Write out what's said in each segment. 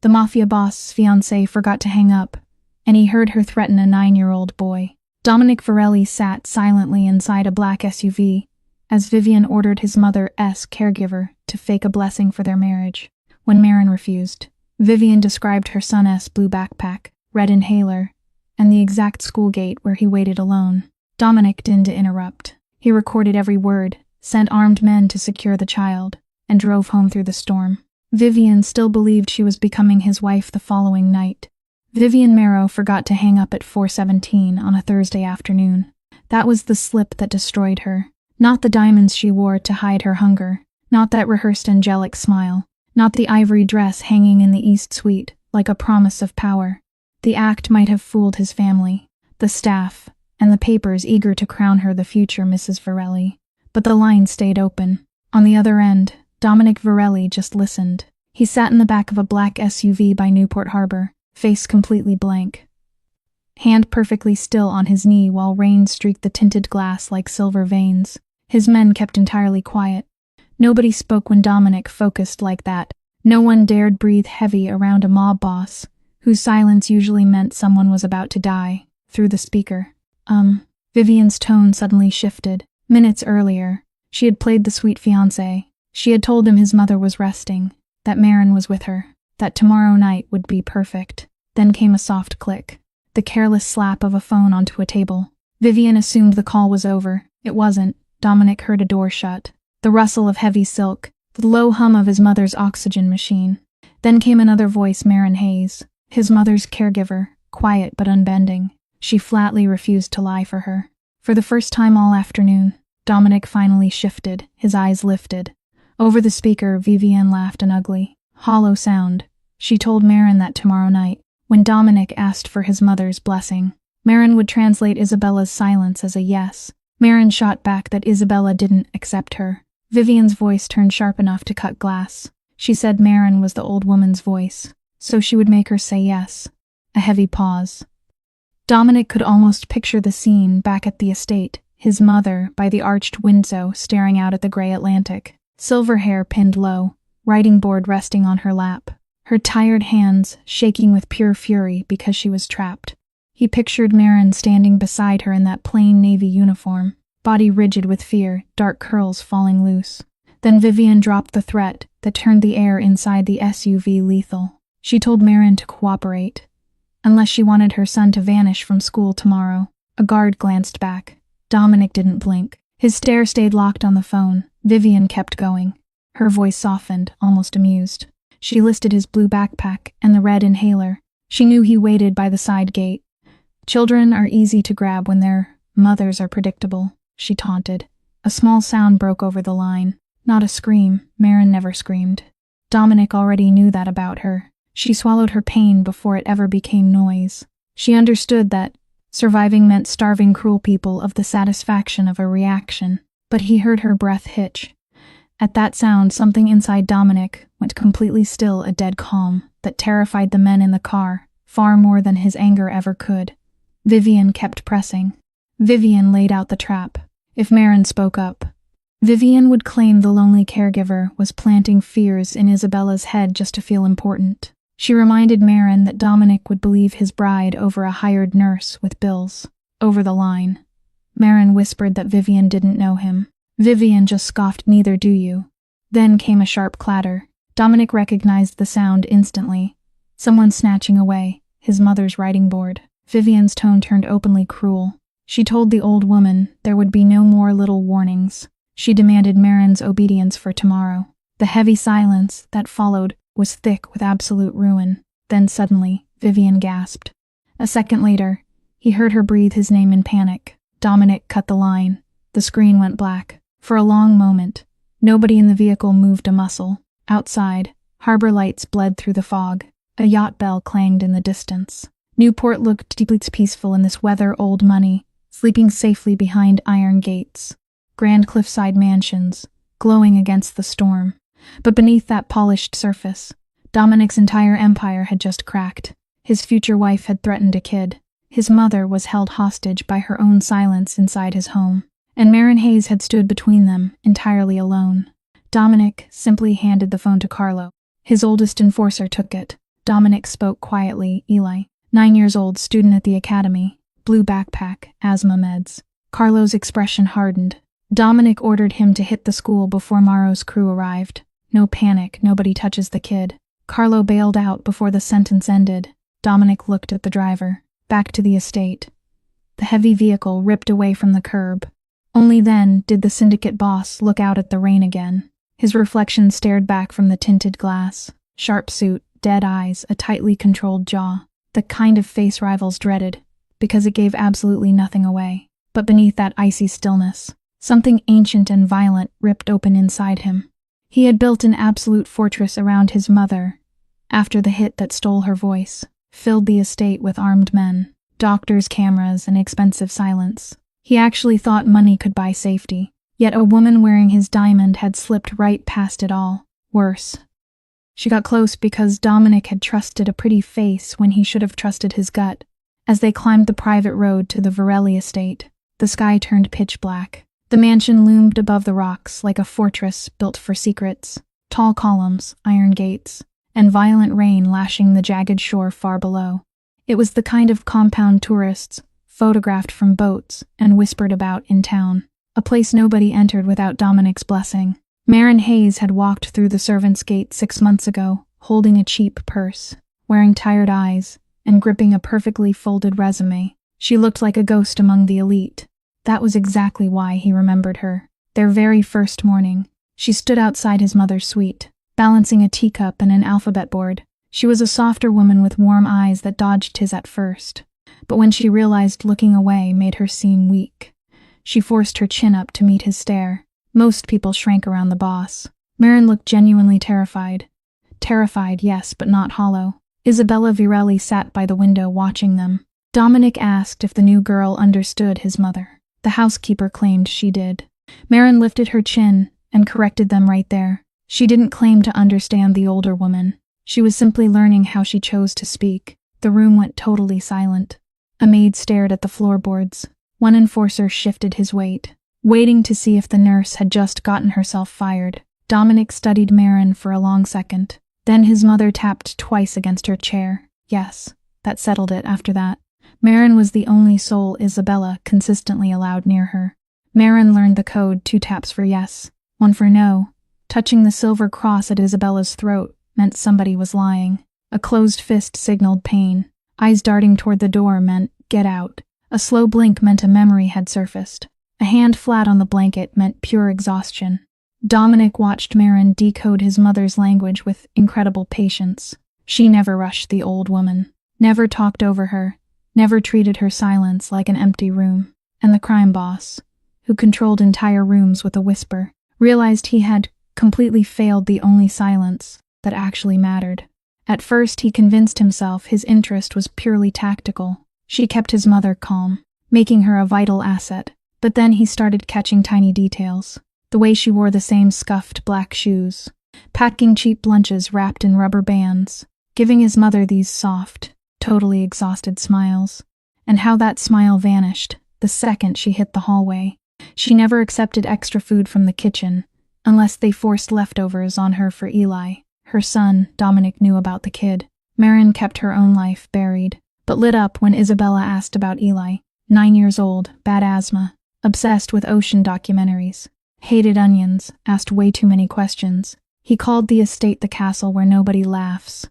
The Mafia boss's fiancée forgot to hang up, and he heard her threaten a 9-year-old boy. Dominic Varelli sat silently inside a black SUV as Vivian ordered his mother's caregiver to fake a blessing for their marriage. When Marin refused, Vivian described her son's blue backpack, red inhaler, and the exact school gate where he waited alone. Dominic didn't interrupt. He recorded every word, sent armed men to secure the child, and drove home through the storm. Vivian still believed she was becoming his wife the following night. Vivian Marrow forgot to hang up at 4:17 on a Thursday afternoon. That was the slip that destroyed her. Not the diamonds she wore to hide her hunger, not that rehearsed angelic smile, not the ivory dress hanging in the East Suite like a promise of power. The act might have fooled his family, the staff, and the papers eager to crown her the future Mrs. Varelli. But the line stayed open. On the other end, Dominic Varelli just listened. He sat in the back of a black SUV by Newport Harbor, face completely blank, hand perfectly still on his knee while rain streaked the tinted glass like silver veins. His men kept entirely quiet. Nobody spoke when Dominic focused like that. No one dared breathe heavy around a mob boss, whose silence usually meant someone was about to die. Through the speaker. Vivian's tone suddenly shifted. Minutes earlier, she had played the sweet fiancé. She had told him his mother was resting, that Marin was with her, that tomorrow night would be perfect. Then came a soft click, the careless slap of a phone onto a table. Vivian assumed the call was over. It wasn't. Dominic heard a door shut, the rustle of heavy silk, the low hum of his mother's oxygen machine. Then came another voice, Marin Hayes, his mother's caregiver, quiet but unbending. She flatly refused to lie for her. For the first time all afternoon, Dominic finally shifted, his eyes lifted. Over the speaker, Vivian laughed an ugly, hollow sound. She told Marin that tomorrow night, when Dominic asked for his mother's blessing, Marin would translate Isabella's silence as a yes. Marin shot back that Isabella didn't accept her. Vivian's voice turned sharp enough to cut glass. She said Marin was the old woman's voice, so she would make her say yes. A heavy pause. Dominic could almost picture the scene back at the estate, his mother by the arched window staring out at the gray Atlantic, silver hair pinned low, writing board resting on her lap, her tired hands shaking with pure fury because she was trapped. He pictured Marin standing beside her in that plain navy uniform, body rigid with fear, dark curls falling loose. Then Vivian dropped the threat that turned the air inside the SUV lethal. She told Marin to cooperate, unless she wanted her son to vanish from school tomorrow. A guard glanced back. Dominic didn't blink. His stare stayed locked on the phone. Vivian kept going. Her voice softened, almost amused. She listed his blue backpack and the red inhaler. She knew he waited by the side gate. Children are easy to grab when their mothers are predictable, she taunted. A small sound broke over the line. Not a scream. Marin never screamed. Dominic already knew that about her. She swallowed her pain before it ever became noise. She understood that surviving meant starving cruel people of the satisfaction of a reaction. But he heard her breath hitch. At that sound, something inside Dominic went completely still, a dead calm that terrified the men in the car far more than his anger ever could. Vivian kept pressing. Vivian laid out the trap. If Marin spoke up, Vivian would claim the lonely caregiver was planting fears in Isabella's head just to feel important. She reminded Marin that Dominic would believe his bride over a hired nurse with bills. Over the line. Marin whispered that Vivian didn't know him. Vivian just scoffed, "Neither do you." Then came a sharp clatter. Dominic recognized the sound instantly. Someone snatching away his mother's writing board. Vivian's tone turned openly cruel. She told the old woman there would be no more little warnings. She demanded Marin's obedience for tomorrow. The heavy silence that followed was thick with absolute ruin. Then suddenly, Vivian gasped. A second later, he heard her breathe his name in panic. Dominic cut the line. The screen went black. For a long moment, nobody in the vehicle moved a muscle. Outside, harbor lights bled through the fog. A yacht bell clanged in the distance. Newport looked deeply peaceful in this weather, old money, sleeping safely behind iron gates. Grand cliffside mansions, glowing against the storm. But beneath that polished surface, Dominic's entire empire had just cracked. His future wife had threatened a kid. His mother was held hostage by her own silence inside his home. And Marin Hayes had stood between them, entirely alone. Dominic simply handed the phone to Carlo. His oldest enforcer took it. Dominic spoke quietly. Eli, 9 years old, student at the academy, blue backpack, asthma meds. Carlo's expression hardened. Dominic ordered him to hit the school before Maro's crew arrived. No panic, nobody touches the kid. Carlo bailed out before the sentence ended. Dominic looked at the driver. Back to the estate. The heavy vehicle ripped away from the curb. Only then did the syndicate boss look out at the rain again. His reflection stared back from the tinted glass. Sharp suit, dead eyes, a tightly controlled jaw. The kind of face rivals dreaded, because it gave absolutely nothing away. But beneath that icy stillness, something ancient and violent ripped open inside him. He had built an absolute fortress around his mother, after the hit that stole her voice, filled the estate with armed men, doctors, cameras, and expensive silence. He actually thought money could buy safety. Yet a woman wearing his diamond had slipped right past it all. Worse. She got close because Dominic had trusted a pretty face when he should have trusted his gut. As they climbed the private road to the Varelli estate, the sky turned pitch black. The mansion loomed above the rocks like a fortress built for secrets. Tall columns, iron gates, and violent rain lashing the jagged shore far below. It was the kind of compound tourists photographed from boats and whispered about in town. A place nobody entered without Dominic's blessing. Marin Hayes had walked through the servants' gate 6 months ago, holding a cheap purse, wearing tired eyes, and gripping a perfectly folded resume. She looked like a ghost among the elite. That was exactly why he remembered her. Their very first morning, she stood outside his mother's suite, balancing a teacup and an alphabet board. She was a softer woman with warm eyes that dodged his at first, but when she realized looking away made her seem weak, she forced her chin up to meet his stare. Most people shrank around the boss. Marin looked genuinely terrified. Terrified, yes, but not hollow. Isabella Virelli sat by the window watching them. Dominic asked if the new girl understood his mother. The housekeeper claimed she did. Marin lifted her chin and corrected them right there. She didn't claim to understand the older woman. She was simply learning how she chose to speak. The room went totally silent. A maid stared at the floorboards. One enforcer shifted his weight, waiting to see if the nurse had just gotten herself fired. Dominic studied Marin for a long second. Then his mother tapped twice against her chair. Yes, that settled it after that. Marin was the only soul Isabella consistently allowed near her. Marin learned the code: 2 taps for yes, 1 for no. Touching the silver cross at Isabella's throat meant somebody was lying. A closed fist signaled pain. Eyes darting toward the door meant get out. A slow blink meant a memory had surfaced. A hand flat on the blanket meant pure exhaustion. Dominic watched Marin decode his mother's language with incredible patience. She never rushed the old woman, never talked over her, never treated her silence like an empty room. And the crime boss, who controlled entire rooms with a whisper, realized he had completely failed the only silence that actually mattered. At first he convinced himself his interest was purely tactical. She kept his mother calm, making her a vital asset. But then he started catching tiny details. The way she wore the same scuffed black shoes, packing cheap lunches wrapped in rubber bands, giving his mother these soft, totally exhausted smiles. And how that smile vanished the second she hit the hallway. She never accepted extra food from the kitchen, unless they forced leftovers on her for Eli. Her son, Dominic, knew about the kid. Marin kept her own life buried, but lit up when Isabella asked about Eli. 9 years old, bad asthma, obsessed with ocean documentaries, hated onions, asked way too many questions. He called the estate the castle where nobody laughs.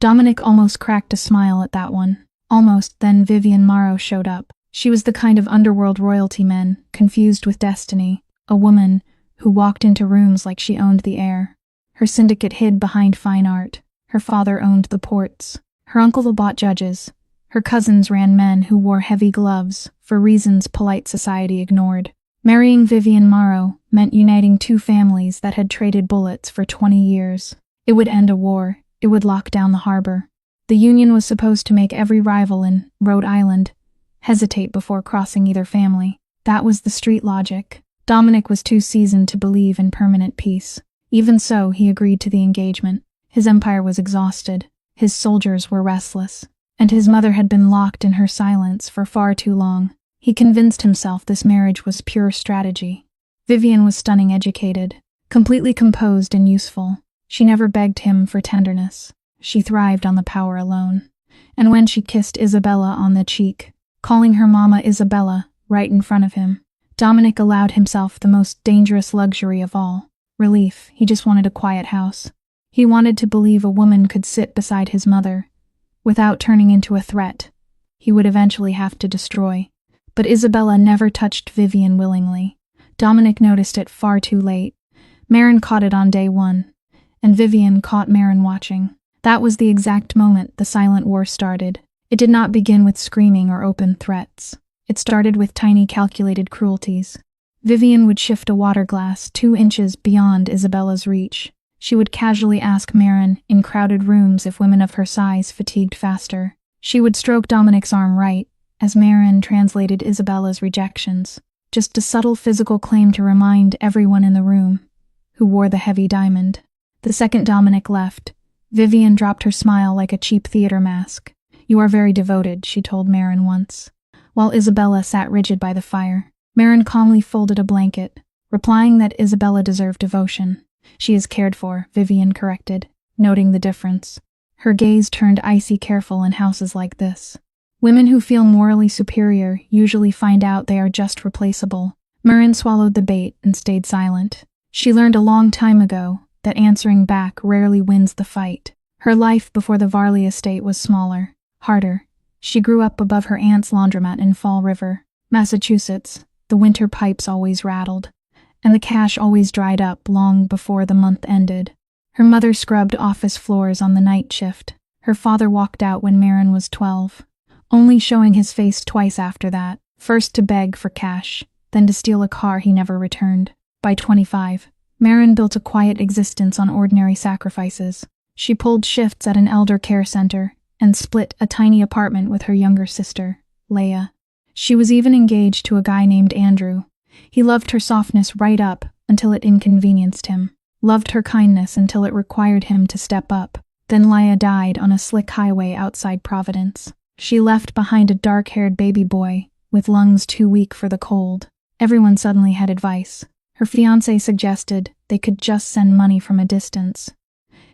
Dominic almost cracked a smile at that one. Almost. Then Vivian Morrow showed up. She was the kind of underworld royalty men, confused with destiny, a woman who walked into rooms like she owned the air. Her syndicate hid behind fine art. Her father owned the ports. Her uncle bought judges. Her cousins ran men who wore heavy gloves for reasons polite society ignored. Marrying Vivian Morrow meant uniting 2 families that had traded bullets for 20 years. It would end a war. It would lock down the harbor. The union was supposed to make every rival in Rhode Island hesitate before crossing either family. That was the street logic. Dominic was too seasoned to believe in permanent peace. Even so, he agreed to the engagement. His empire was exhausted. His soldiers were restless. And his mother had been locked in her silence for far too long. He convinced himself this marriage was pure strategy. Vivian was stunning, educated, completely composed and useful. She never begged him for tenderness. She thrived on the power alone. And when she kissed Isabella on the cheek, calling her Mama Isabella right in front of him, Dominic allowed himself the most dangerous luxury of all. Relief. He just wanted a quiet house. He wanted to believe a woman could sit beside his mother, without turning into a threat he would eventually have to destroy. But Isabella never touched Vivian willingly. Dominic noticed it far too late. Marin caught it on day one, and Vivian caught Marin watching. That was the exact moment the silent war started. It did not begin with screaming or open threats. It started with tiny calculated cruelties. Vivian would shift a water glass 2 inches beyond Isabella's reach. She would casually ask Marin in crowded rooms if women of her size fatigued faster. She would stroke Dominic's arm right, as Marin translated Isabella's rejections. Just a subtle physical claim to remind everyone in the room who wore the heavy diamond. The second Dominic left, Vivian dropped her smile like a cheap theater mask. "You are very devoted," she told Marin once. While Isabella sat rigid by the fire, Marin calmly folded a blanket, replying that Isabella deserved devotion. "She is cared for," Vivian corrected, noting the difference. Her gaze turned icy careful in houses like this. Women who feel morally superior usually find out they are just replaceable. Marin swallowed the bait and stayed silent. She learned a long time ago that answering back rarely wins the fight. Her life before the Varley estate was smaller, harder. She grew up above her aunt's laundromat in Fall River, Massachusetts. The winter pipes always rattled, and the cash always dried up long before the month ended. Her mother scrubbed office floors on the night shift. Her father walked out when Marin was 12, only showing his face twice after that, first to beg for cash, then to steal a car he never returned. By 25, Marin built a quiet existence on ordinary sacrifices. She pulled shifts at an elder care center and split a tiny apartment with her younger sister, Leah. She was even engaged to a guy named Andrew. He loved her softness right up until it inconvenienced him, loved her kindness until it required him to step up. Then Leah died on a slick highway outside Providence. She left behind a dark-haired baby boy with lungs too weak for the cold. Everyone suddenly had advice. Her fiancé suggested they could just send money from a distance.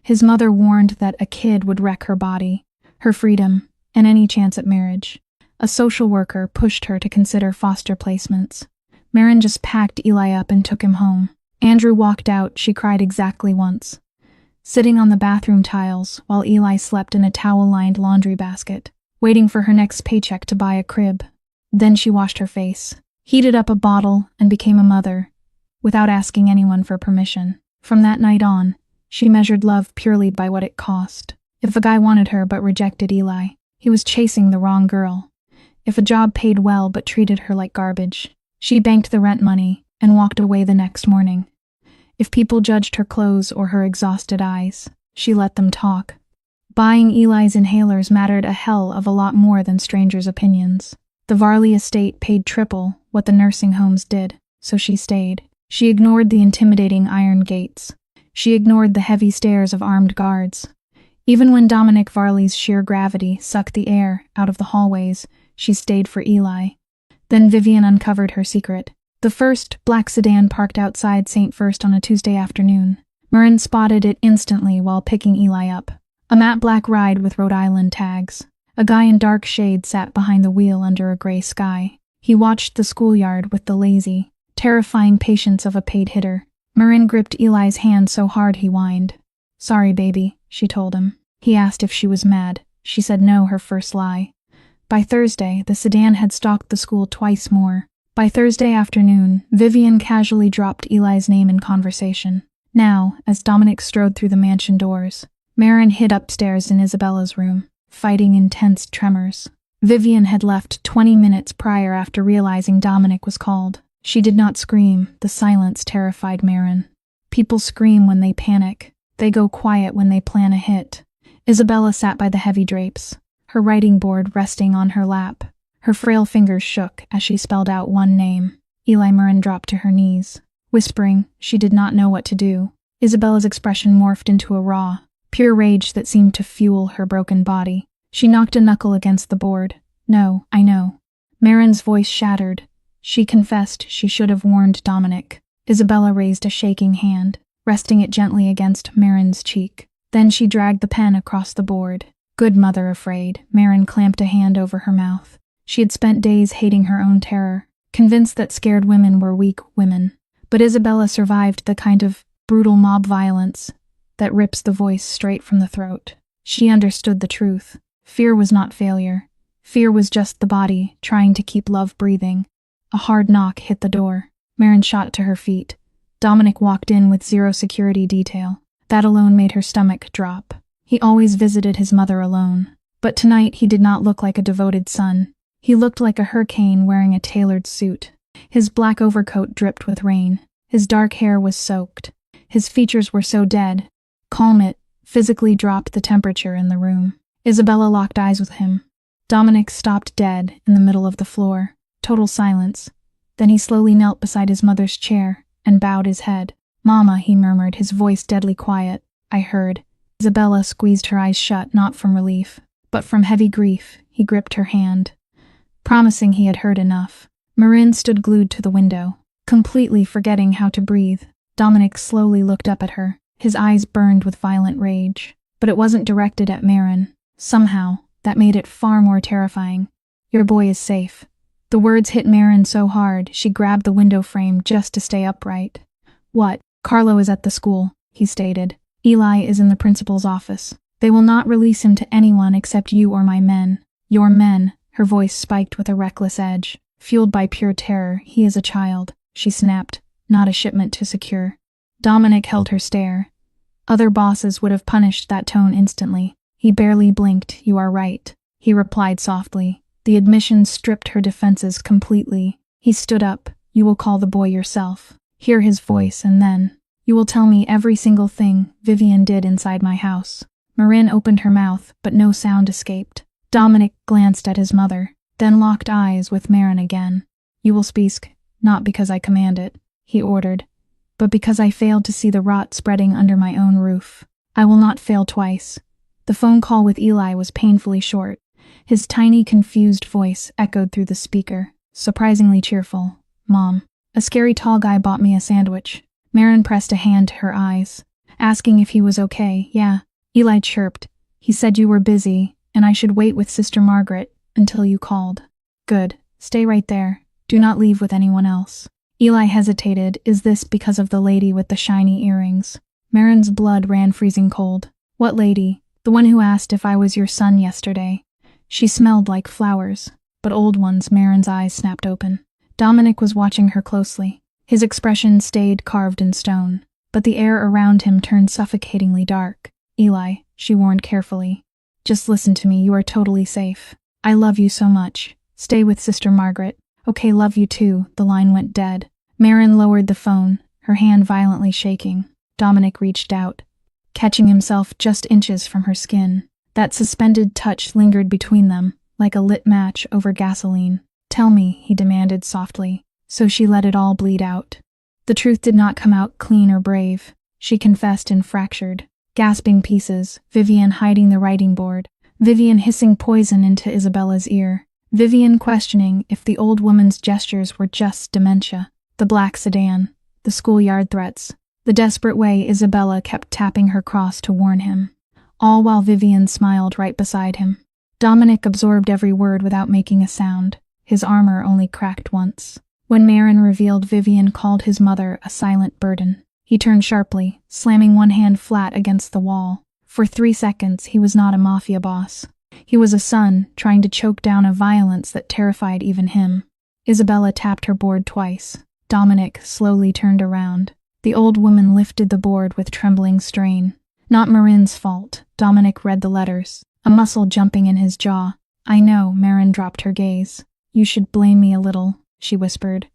His mother warned that a kid would wreck her body, her freedom, and any chance at marriage. A social worker pushed her to consider foster placements. Marin just packed Eli up and took him home. Andrew walked out, she cried exactly once, sitting on the bathroom tiles while Eli slept in a towel-lined laundry basket, waiting for her next paycheck to buy a crib. Then she washed her face, heated up a bottle, and became a mother, without asking anyone for permission. From that night on, she measured love purely by what it cost. If a guy wanted her but rejected Eli, he was chasing the wrong girl. If a job paid well but treated her like garbage, she banked the rent money and walked away the next morning. If people judged her clothes or her exhausted eyes, she let them talk. Buying Eli's inhalers mattered a hell of a lot more than strangers' opinions. The Varley estate paid triple what the nursing homes did, so she stayed. She ignored the intimidating iron gates. She ignored the heavy stares of armed guards. Even when Dominic Varley's sheer gravity sucked the air out of the hallways, she stayed for Eli. Then Vivian uncovered her secret. The first black sedan parked outside St. First on a Tuesday afternoon. Marin spotted it instantly while picking Eli up. A matte black ride with Rhode Island tags. A guy in dark shade sat behind the wheel under a gray sky. He watched the schoolyard with the lazy, terrifying patience of a paid hitter. Marin gripped Eli's hand so hard he whined. "Sorry, baby," she told him. He asked if she was mad. She said no, her first lie. By Thursday, the sedan had stalked the school twice more. By Thursday afternoon, Vivian casually dropped Eli's name in conversation. Now, as Dominic strode through the mansion doors, Marin hid upstairs in Isabella's room, fighting intense tremors. Vivian had left 20 minutes prior after realizing Dominic was called. She did not scream. The silence terrified Marin. People scream when they panic. They go quiet when they plan a hit. Isabella sat by the heavy drapes, her writing board resting on her lap. Her frail fingers shook as she spelled out one name. Eli. Marin dropped to her knees. Whispering, she did not know what to do. Isabella's expression morphed into a raw, pure rage that seemed to fuel her broken body. She knocked a knuckle against the board. "No, I know." Marin's voice shattered. She confessed she should have warned Dominic. Isabella raised a shaking hand, resting it gently against Marin's cheek. Then she dragged the pen across the board. Good mother afraid. Marin clamped a hand over her mouth. She had spent days hating her own terror, convinced that scared women were weak women. But Isabella survived the kind of brutal mob violence that rips the voice straight from the throat. She understood the truth. Fear was not failure. Fear was just the body trying to keep love breathing. A hard knock hit the door. Marin shot to her feet. Dominic walked in with zero security detail. That alone made her stomach drop. He always visited his mother alone. But tonight he did not look like a devoted son. He looked like a hurricane wearing a tailored suit. His black overcoat dripped with rain. His dark hair was soaked. His features were so dead. Calm it physically dropped the temperature in the room. Isabella locked eyes with him. Dominic stopped dead in the middle of the floor. Total silence. Then he slowly knelt beside his mother's chair and bowed his head. "Mama," he murmured, his voice deadly quiet. "I heard." Isabella squeezed her eyes shut, not from relief, but from heavy grief. He gripped her hand, promising he had heard enough. Marin stood glued to the window, completely forgetting how to breathe. Dominic slowly looked up at her. His eyes burned with violent rage. But it wasn't directed at Marin. Somehow, that made it far more terrifying. "Your boy is safe." The words hit Marin so hard, she grabbed the window frame just to stay upright. "What?" "Carlo is at the school," he stated. "Eli is in the principal's office. They will not release him to anyone except you or my men." "Your men," her voice spiked with a reckless edge. Fueled by pure terror, "He is a child," she snapped, "not a shipment to secure." Dominic held her stare. Other bosses would have punished that tone instantly. He barely blinked. "You are right," he replied softly. The admission stripped her defenses completely. He stood up. "You will call the boy yourself. Hear his voice, and then you will tell me every single thing Vivian did inside my house." Marin opened her mouth, but no sound escaped. Dominic glanced at his mother, then locked eyes with Marin again. "You will speak, not because I command it," he ordered, "but because I failed to see the rot spreading under my own roof. I will not fail twice." The phone call with Eli was painfully short. His tiny, confused voice echoed through the speaker, surprisingly cheerful. "Mom, a scary tall guy bought me a sandwich." Marin pressed a hand to her eyes, asking if he was okay. "Yeah," Eli chirped. "He said you were busy, and I should wait with Sister Margaret until you called." "Good. Stay right there. Do not leave with anyone else." Eli hesitated. "Is this because of the lady with the shiny earrings?" Marin's blood ran freezing cold. "What lady?" "The one who asked if I was your son yesterday. She smelled like flowers, but old ones." Marin's eyes snapped open. Dominic was watching her closely. His expression stayed carved in stone, but the air around him turned suffocatingly dark. "Eli," she warned carefully, "just listen to me. You are totally safe. I love you so much. Stay with Sister Margaret." "Okay, love you too." The line went dead. Marin lowered the phone, her hand violently shaking. Dominic reached out, catching himself just inches from her skin. That suspended touch lingered between them, like a lit match over gasoline. "Tell me," he demanded softly. So she let it all bleed out. The truth did not come out clean or brave. She confessed in fractured, gasping pieces. Vivian hiding the writing board. Vivian hissing poison into Isabella's ear. Vivian questioning if the old woman's gestures were just dementia. The black sedan. The schoolyard threats. The desperate way Isabella kept tapping her cross to warn him. All while Vivian smiled right beside him. Dominic absorbed every word without making a sound. His armor only cracked once. When Marin revealed Vivian called his mother a silent burden, he turned sharply, slamming one hand flat against the wall. For 3 seconds, he was not a mafia boss. He was a son, trying to choke down a violence that terrified even him. Isabella tapped her board twice. Dominic slowly turned around. The old woman lifted the board with trembling strain. Not Marin's fault. Dominic read the letters, a muscle jumping in his jaw. "I know." Marin dropped her gaze. "You should blame me a little," she whispered.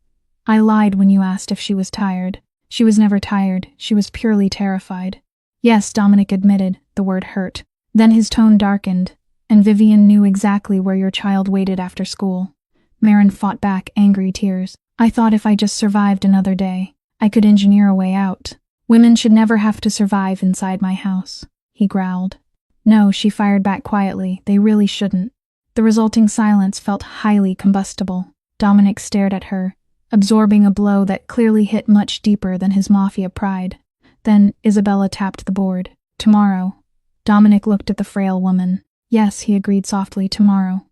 "I lied when you asked if she was tired. She was never tired. She was purely terrified." "Yes," Dominic admitted. The word hurt. Then his tone darkened. "And Vivian knew exactly where your child waited after school." Marin fought back angry tears. "I thought if I just survived another day, I could engineer a way out. Women should never have to survive inside my house," he growled. "No," she fired back quietly, "they really shouldn't." The resulting silence felt highly combustible. Dominic stared at her, absorbing a blow that clearly hit much deeper than his mafia pride. Then Isabella tapped the board. "Tomorrow, Dominic looked at the frail woman. Yes, he agreed softly, tomorrow.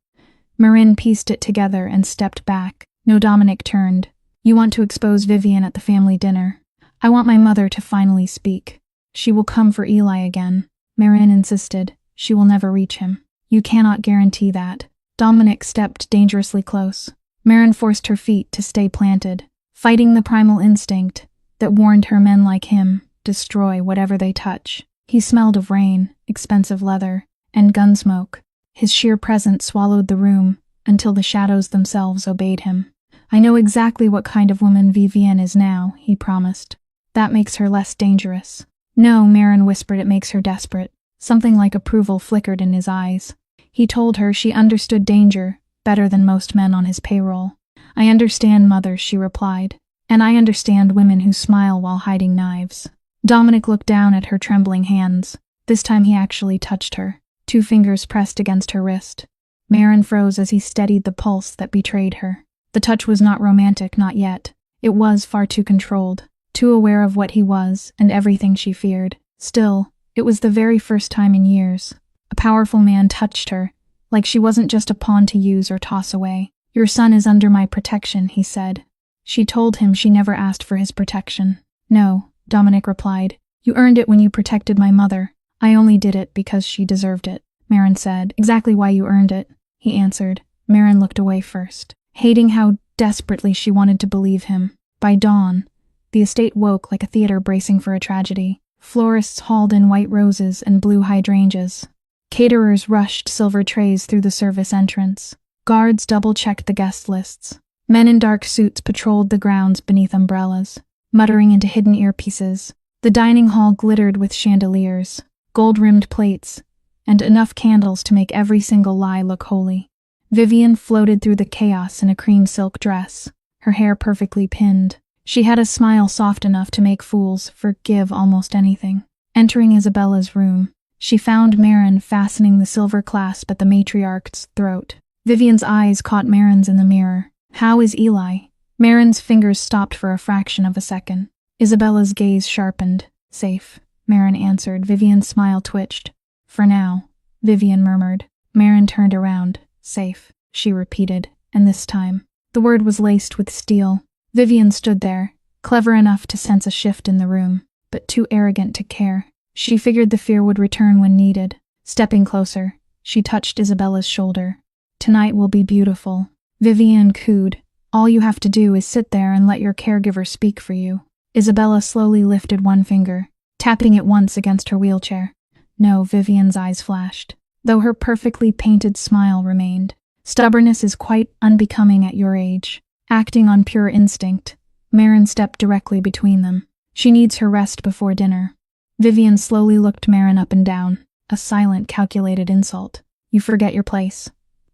Marin pieced it together and stepped back. No, Dominic turned. You want to expose Vivian at the family dinner. I want my mother to finally speak. She will come for Eli again. Marin insisted. She will never reach him. You cannot guarantee that. Dominic stepped dangerously close. Marin forced her feet to stay planted, fighting the primal instinct that warned her men like him destroy whatever they touch. He smelled of rain, expensive leather, and gun smoke. His sheer presence swallowed the room until the shadows themselves obeyed him. I know exactly what kind of woman Vivienne is now, he promised. That makes her less dangerous. No, Marin whispered, it makes her desperate. Something like approval flickered in his eyes. He told her she understood danger better than most men on his payroll. I understand, mother, she replied. And I understand women who smile while hiding knives. Dominic looked down at her trembling hands. This time he actually touched her. 2 fingers pressed against her wrist. Marin froze as he steadied the pulse that betrayed her. The touch was not romantic, not yet. It was far too controlled, too aware of what he was and everything she feared. Still, it was the very first time in years. A powerful man touched her, like she wasn't just a pawn to use or toss away. Your son is under my protection, he said. She told him she never asked for his protection. No, Dominic replied. You earned it when you protected my mother. I only did it because she deserved it. Marin said. Exactly why you earned it, he answered. Marin looked away first, hating how desperately she wanted to believe him. By dawn, the estate woke like a theater bracing for a tragedy. Florists hauled in white roses and blue hydrangeas. Caterers rushed silver trays through the service entrance. Guards double-checked the guest lists. Men in dark suits patrolled the grounds beneath umbrellas, muttering into hidden earpieces. The dining hall glittered with chandeliers, gold-rimmed plates, and enough candles to make every single lie look holy. Vivian floated through the chaos in a cream silk dress, her hair perfectly pinned. She had a smile soft enough to make fools forgive almost anything. Entering Isabella's room, she found Marin fastening the silver clasp at the matriarch's throat. Vivian's eyes caught Marin's in the mirror. How is Eli? Marin's fingers stopped for a fraction of a second. Isabella's gaze sharpened. Safe, Marin answered. Vivian's smile twitched. For now, Vivian murmured. Marin turned around. Safe, she repeated, and this time, the word was laced with steel. Vivian stood there, clever enough to sense a shift in the room, but too arrogant to care. She figured the fear would return when needed. Stepping closer, she touched Isabella's shoulder. Tonight will be beautiful. Vivian cooed. All you have to do is sit there and let your caregiver speak for you. Isabella slowly lifted one finger, tapping it once against her wheelchair. No, Vivian's eyes flashed, though her perfectly painted smile remained. Stubbornness is quite unbecoming at your age. Acting on pure instinct, Marin stepped directly between them. She needs her rest before dinner. Vivian slowly looked Marin up and down, a silent, calculated insult. You forget your place.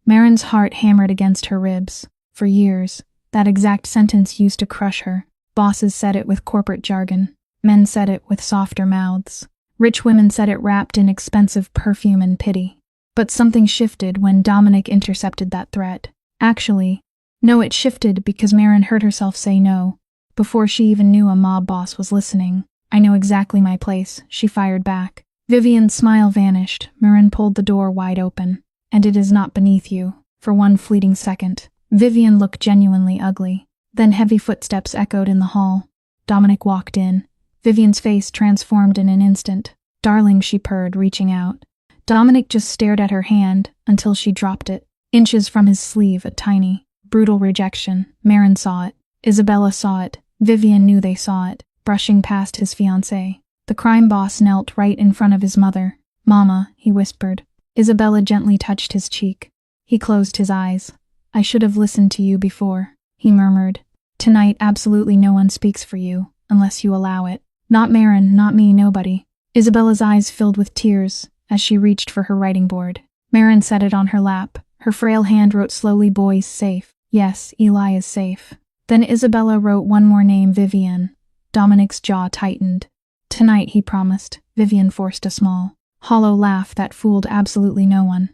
Marin's heart hammered against her ribs. For years, that exact sentence used to crush her. Bosses said it with corporate jargon. Men said it with softer mouths. Rich women said it wrapped in expensive perfume and pity. But something shifted when Dominic intercepted that threat. Actually, no, it shifted because Marin heard herself say no, before she even knew a mob boss was listening. I know exactly my place, she fired back. Vivian's smile vanished. Marin pulled the door wide open. And it is not beneath you. For one fleeting second, Vivian looked genuinely ugly. Then heavy footsteps echoed in the hall. Dominic walked in. Vivian's face transformed in an instant. Darling, she purred, reaching out. Dominic just stared at her hand until she dropped it. Inches from his sleeve, a tiny, brutal rejection. Marin saw it. Isabella saw it. Vivian knew they saw it, brushing past his fiancée. The crime boss knelt right in front of his mother. Mama, he whispered. Isabella gently touched his cheek. He closed his eyes. I should have listened to you before, he murmured. Tonight absolutely no one speaks for you, unless you allow it. Not Marin, not me, nobody. Isabella's eyes filled with tears as she reached for her writing board. Marin set it on her lap. Her frail hand wrote slowly, boys safe. Yes, Eli is safe. Then Isabella wrote one more name, Vivian. Dominic's jaw tightened. Tonight, he promised. Vivian forced a small, hollow laugh that fooled absolutely no one.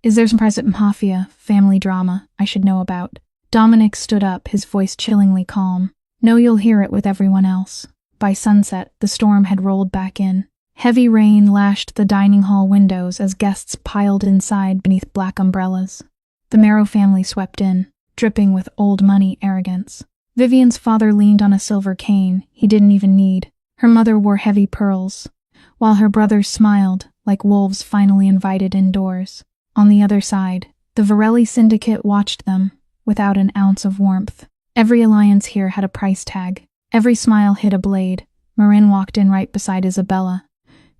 Is there some private Mafia, family drama, I should know about? Dominic stood up, his voice chillingly calm. No, you'll hear it with everyone else. By sunset, the storm had rolled back in, Heavy rain lashed the dining hall windows as guests piled inside beneath black umbrellas. The Marrow family swept in, dripping with old money arrogance. Vivian's father leaned on a silver cane he didn't even need. Her mother wore heavy pearls, while her brothers smiled like wolves finally invited indoors. On the other side, the Varelli syndicate watched them without an ounce of warmth. Every alliance here had a price tag. Every smile hid a blade. Marin walked in right beside Isabella,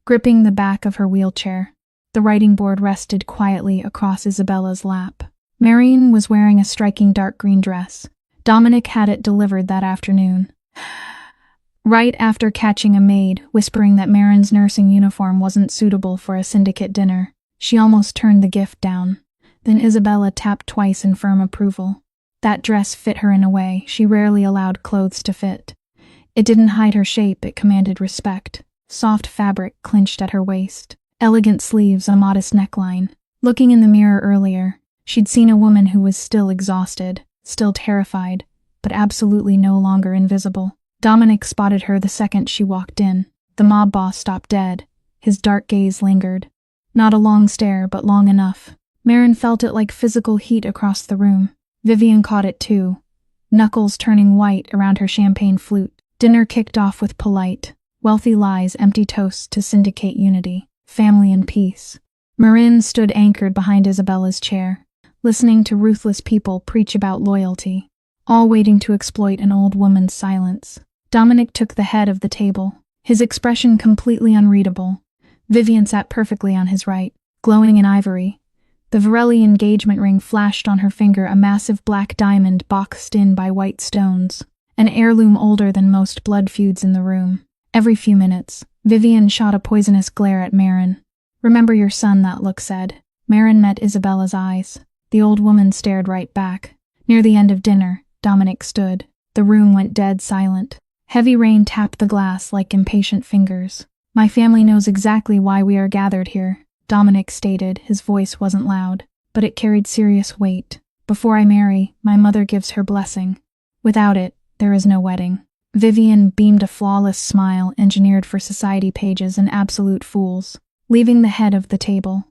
gripping the back of her wheelchair. The writing board rested quietly across Isabella's lap. Marin was wearing a striking dark green dress. Dominic had it delivered that afternoon. Right after catching a maid whispering that Marin's nursing uniform wasn't suitable for a syndicate dinner, she almost turned the gift down. Then Isabella tapped twice in firm approval. That dress fit her in a way she rarely allowed clothes to fit. It didn't hide her shape, it commanded respect. Soft fabric clinched at her waist. Elegant sleeves, a modest neckline. Looking in the mirror earlier, she'd seen a woman who was still exhausted, still terrified, but absolutely no longer invisible. Dominic spotted her the second she walked in. The mob boss stopped dead. His dark gaze lingered. Not a long stare, but long enough. Marin felt it like physical heat across the room. Vivian caught it too, knuckles turning white around her champagne flute. Dinner kicked off with polite, wealthy lies, empty toasts to syndicate unity, family and peace. Marin stood anchored behind Isabella's chair, listening to ruthless people preach about loyalty, all waiting to exploit an old woman's silence. Dominic took the head of the table, his expression completely unreadable. Vivian sat perfectly on his right, glowing in ivory. The Varelli engagement ring flashed on her finger, a massive black diamond boxed in by white stones, an heirloom older than most blood feuds in the room. Every few minutes, Vivian shot a poisonous glare at Marin. "Remember your son," that look said. Marin met Isabella's eyes. The old woman stared right back. Near the end of dinner, Dominic stood. The room went dead silent. Heavy rain tapped the glass like impatient fingers. "My family knows exactly why we are gathered here," Dominic stated. His voice wasn't loud, but it carried serious weight. "Before I marry, my mother gives her blessing. Without it, there is no wedding." Vivian beamed a flawless smile engineered for society pages and absolute fools. Leaving the head of the table,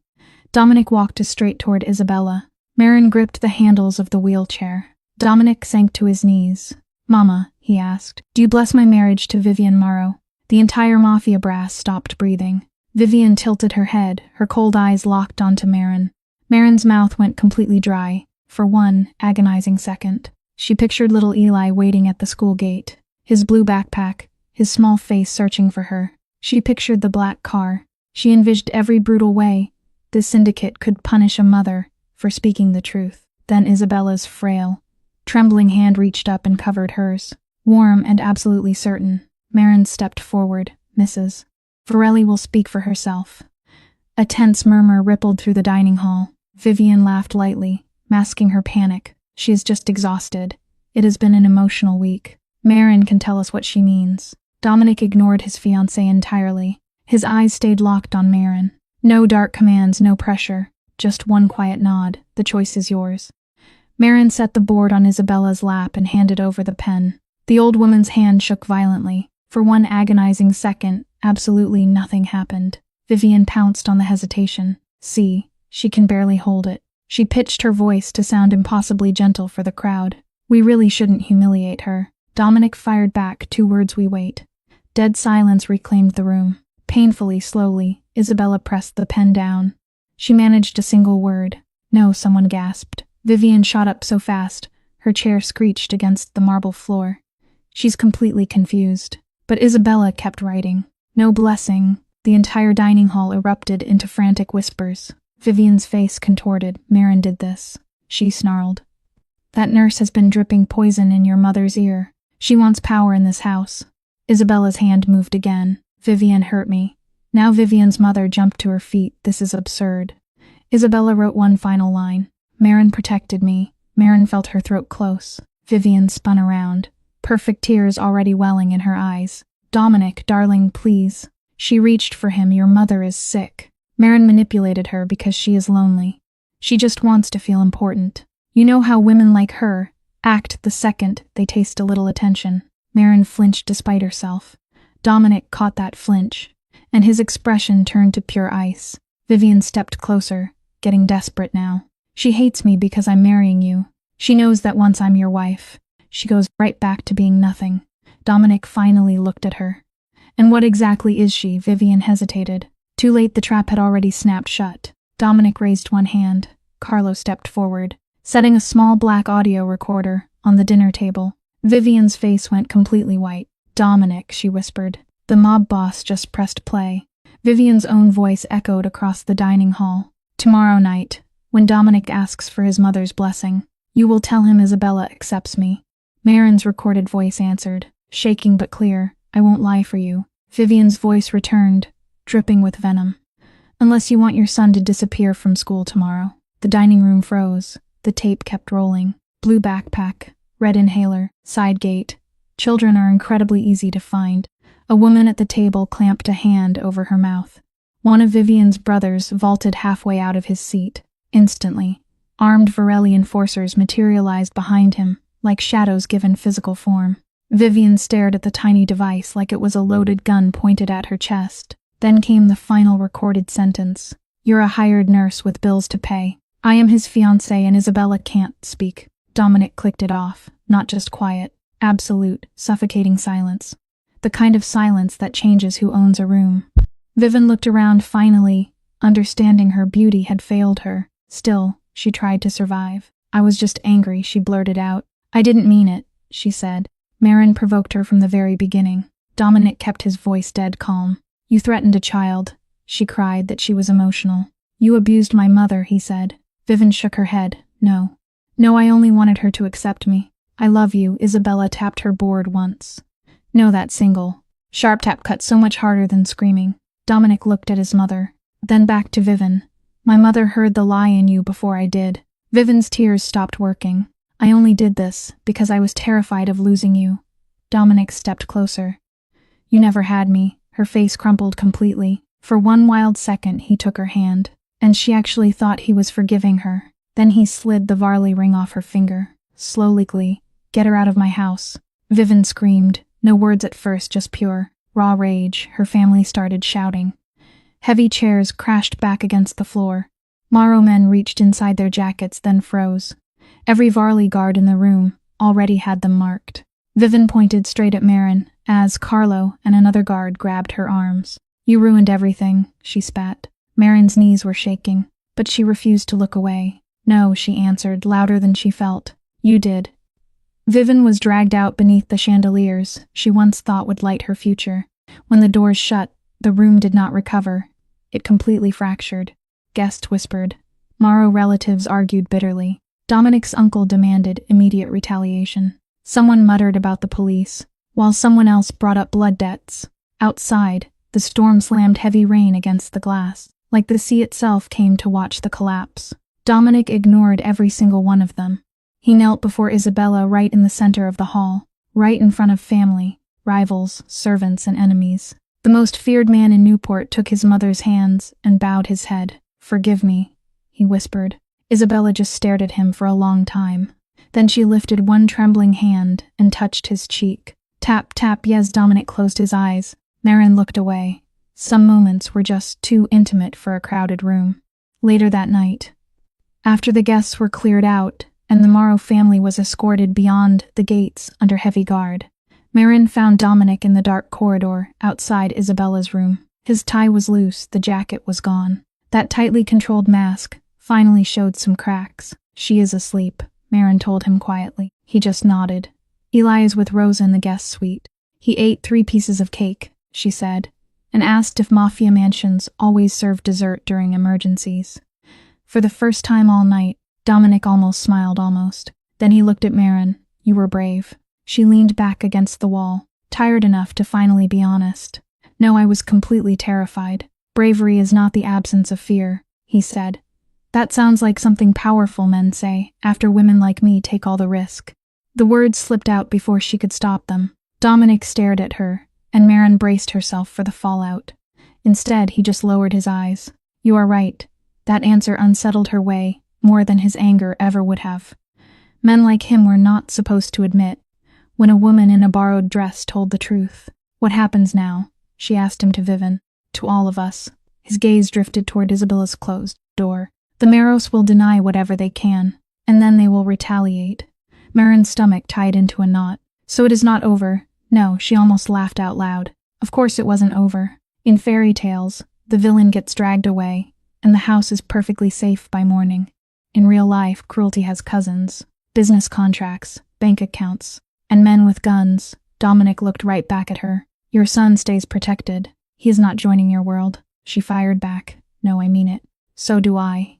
Dominic walked straight toward Isabella. Marin gripped the handles of the wheelchair. Dominic sank to his knees. "Mama," he asked, "do you bless my marriage to Vivian Morrow?" The entire Mafia brass stopped breathing. Vivian tilted her head, her cold eyes locked onto Marin. Marin's mouth went completely dry, for one agonizing second. She pictured little Eli waiting at the school gate, his blue backpack, his small face searching for her. She pictured the black car. She envisioned every brutal way this syndicate could punish a mother for speaking the truth. Then Isabella's frail, trembling hand reached up and covered hers. Warm and absolutely certain, Marin stepped forward. "Mrs. Varelli will speak for herself." A tense murmur rippled through the dining hall. Vivian laughed lightly, masking her panic. "She is just exhausted. It has been an emotional week. Marin can tell us what she means." Dominic ignored his fiancée entirely. His eyes stayed locked on Marin. No dark commands, no pressure. Just one quiet nod. "The choice is yours." Marin set the board on Isabella's lap and handed over the pen. The old woman's hand shook violently. For one agonizing second, absolutely nothing happened. Vivian pounced on the hesitation. "See, she can barely hold it." She pitched her voice to sound impossibly gentle for the crowd. "We really shouldn't humiliate her." Dominic fired back, 2 words: "We wait." Dead silence reclaimed the room. Painfully, slowly, Isabella pressed the pen down. She managed a single word. "No," someone gasped. Vivian shot up so fast, her chair screeched against the marble floor. "She's completely confused." But Isabella kept writing. "No blessing." The entire dining hall erupted into frantic whispers. Vivian's face contorted. "Marin did this," she snarled. "That nurse has been dripping poison in your mother's ear. She wants power in this house." Isabella's hand moved again. "Vivian hurt me." Now Vivian's mother jumped to her feet. "This is absurd." Isabella wrote one final line. "Marin protected me." Marin felt her throat close. Vivian spun around, perfect tears already welling in her eyes. "Dominic, darling, please." She reached for him. "Your mother is sick." Marin manipulated her because she is lonely. She just wants to feel important. You know how women like her act the second they taste a little attention. Marin flinched despite herself. Dominic caught that flinch. and his expression turned to pure ice. Vivian stepped closer, getting desperate now. She hates me because I'm marrying you. She knows that once I'm your wife, she goes right back to being nothing. Dominic finally looked at her. And what exactly is she? Vivian hesitated. Too late, the trap had already snapped shut. Dominic raised one hand. Carlo stepped forward, setting a small black audio recorder on the dinner table. Vivian's face went completely white. Dominic, she whispered. The mob boss just pressed play. Vivian's own voice echoed across the dining hall. Tomorrow night, when Dominic asks for his mother's blessing, you will tell him Isabella accepts me. Marin's recorded voice answered, shaking but clear. I won't lie for you. Vivian's voice returned, dripping with venom. Unless you want your son to disappear from school tomorrow. The dining room froze. The tape kept rolling. Blue backpack, red inhaler, side gate. Children are incredibly easy to find. A woman at the table clamped a hand over her mouth. One of Vivian's brothers vaulted halfway out of his seat. Instantly, armed Varelli enforcers materialized behind him, like shadows given physical form. Vivian stared at the tiny device like it was a loaded gun pointed at her chest. Then came the final recorded sentence. You're a hired nurse with bills to pay. I am his fiancée and Isabella can't speak. Dominic clicked it off, not just quiet. Absolute, suffocating silence. The kind of silence that changes who owns a room. Vivian looked around finally, understanding her beauty had failed her. Still, she tried to survive. I was just angry, she blurted out. I didn't mean it, she said. Marin provoked her from the very beginning. Dominic kept his voice dead calm. You threatened a child. She cried that she was emotional. You abused my mother, he said. Vivian shook her head. No. No, I only wanted her to accept me. I love you, Isabella tapped her board once. No, that single. Sharp tap cut so much harder than screaming. Dominic looked at his mother, then back to Vivian. My mother heard the lie in you before I did. Vivian's tears stopped working. I only did this because I was terrified of losing you. Dominic stepped closer. You never had me. Her face crumpled completely. For one wild second, he took her hand, and she actually thought he was forgiving her. Then he slid the Varley ring off her finger. Slowly, get her out of my house. Vivian screamed. No words at first, just pure, raw rage. Her family started shouting. Heavy chairs crashed back against the floor. Morrow men reached inside their jackets, then froze. Every Varley guard in the room already had them marked. Vivian pointed straight at Marin, as Carlo and another guard grabbed her arms. You ruined everything, she spat. Marin's knees were shaking, but she refused to look away. No, she answered, louder than she felt. You did. Vivian was dragged out beneath the chandeliers she once thought would light her future. When the doors shut, the room did not recover. It completely fractured. Guests whispered. Morrow relatives argued bitterly. Dominic's uncle demanded immediate retaliation. Someone muttered about the police, while someone else brought up blood debts. Outside, the storm slammed heavy rain against the glass, like the sea itself came to watch the collapse. Dominic ignored every single one of them. He knelt before Isabella right in the center of the hall, right in front of family, rivals, servants, and enemies. The most feared man in Newport took his mother's hands and bowed his head. Forgive me, he whispered. Isabella just stared at him for a long time. Then she lifted one trembling hand and touched his cheek. Tap, tap, yes. Dominic closed his eyes. Marin looked away. Some moments were just too intimate for a crowded room. Later that night, after the guests were cleared out and the Morrow family was escorted beyond the gates under heavy guard, Marin found Dominic in the dark corridor outside Isabella's room. His tie was loose, the jacket was gone. That tightly controlled mask finally showed some cracks. She is asleep, Marin told him quietly. He just nodded. Eli is with Rosa in the guest suite. He ate 3 pieces of cake, she said, and asked if Mafia mansions always served dessert during emergencies. For the first time all night, Dominic almost smiled. Then he looked at Marin. You were brave. She leaned back against the wall, tired enough to finally be honest. No, I was completely terrified. Bravery is not the absence of fear, he said. That sounds like something powerful men say, after women like me take all the risk. The words slipped out before she could stop them. Dominic stared at her, and Marin braced herself for the fallout. Instead, he just lowered his eyes. You are right. That answer unsettled her way, more than his anger ever would have. Men like him were not supposed to admit when a woman in a borrowed dress told the truth. What happens now? She asked him to Vivian. to all of us. His gaze drifted toward Isabella's closed door. The Meros will deny whatever they can, and then they will retaliate. Marin's stomach tied into a knot. So it is not over. No, she almost laughed out loud. Of course it wasn't over. In fairy tales, the villain gets dragged away, and the house is perfectly safe by morning. In real life, cruelty has cousins, business contracts, bank accounts, and men with guns. Dominic looked right back at her. Your son stays protected. He is not joining your world. She fired back. No, I mean it. So do I.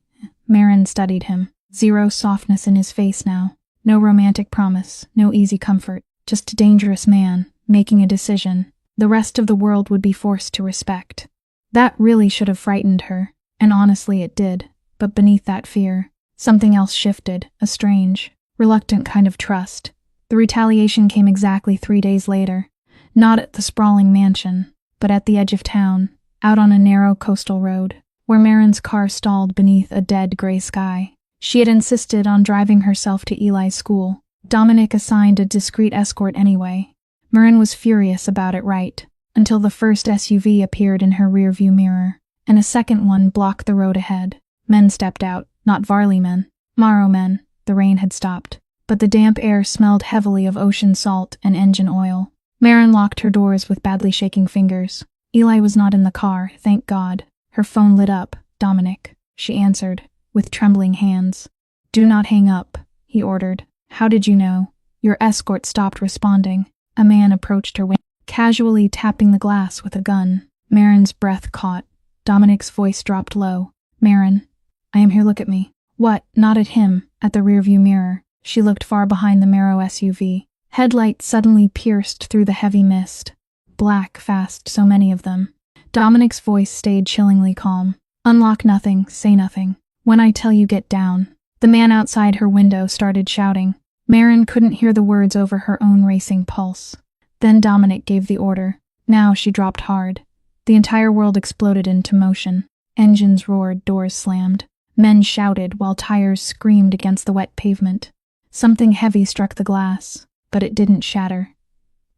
Marin studied him. Zero softness in his face now. No romantic promise, no easy comfort. Just a dangerous man, making a decision the rest of the world would be forced to respect. That really should have frightened her, and honestly it did. But beneath that fear, something else shifted, a strange, reluctant kind of trust. The retaliation came exactly 3 days later. Not at the sprawling mansion, but at the edge of town, out on a narrow coastal road, where Marin's car stalled beneath a dead gray sky. She had insisted on driving herself to Eli's school. Dominic assigned a discreet escort anyway. Marin was furious about it right, until the first SUV appeared in her rearview mirror, and a second one blocked the road ahead. Men stepped out, not Varley men, Morrow men. The rain had stopped, but the damp air smelled heavily of ocean salt and engine oil. Marin locked her doors with badly shaking fingers. Eli was not in the car, thank God. Her phone lit up. Dominic, she answered, with trembling hands. Do not hang up, he ordered. How did you know? Your escort stopped responding. A man approached her window, casually tapping the glass with a gun. Marin's breath caught. Dominic's voice dropped low. Marin, I am here, look at me. What? Not at him, at the rearview mirror. She looked far behind the Mero SUV. Headlights suddenly pierced through the heavy mist. Black, fast, so many of them. Dominic's voice stayed chillingly calm. Unlock nothing, say nothing. When I tell you, get down. The man outside her window started shouting. Marin couldn't hear the words over her own racing pulse. Then Dominic gave the order. Now she dropped hard. The entire world exploded into motion. Engines roared, doors slammed. Men shouted while tires screamed against the wet pavement. Something heavy struck the glass, but it didn't shatter.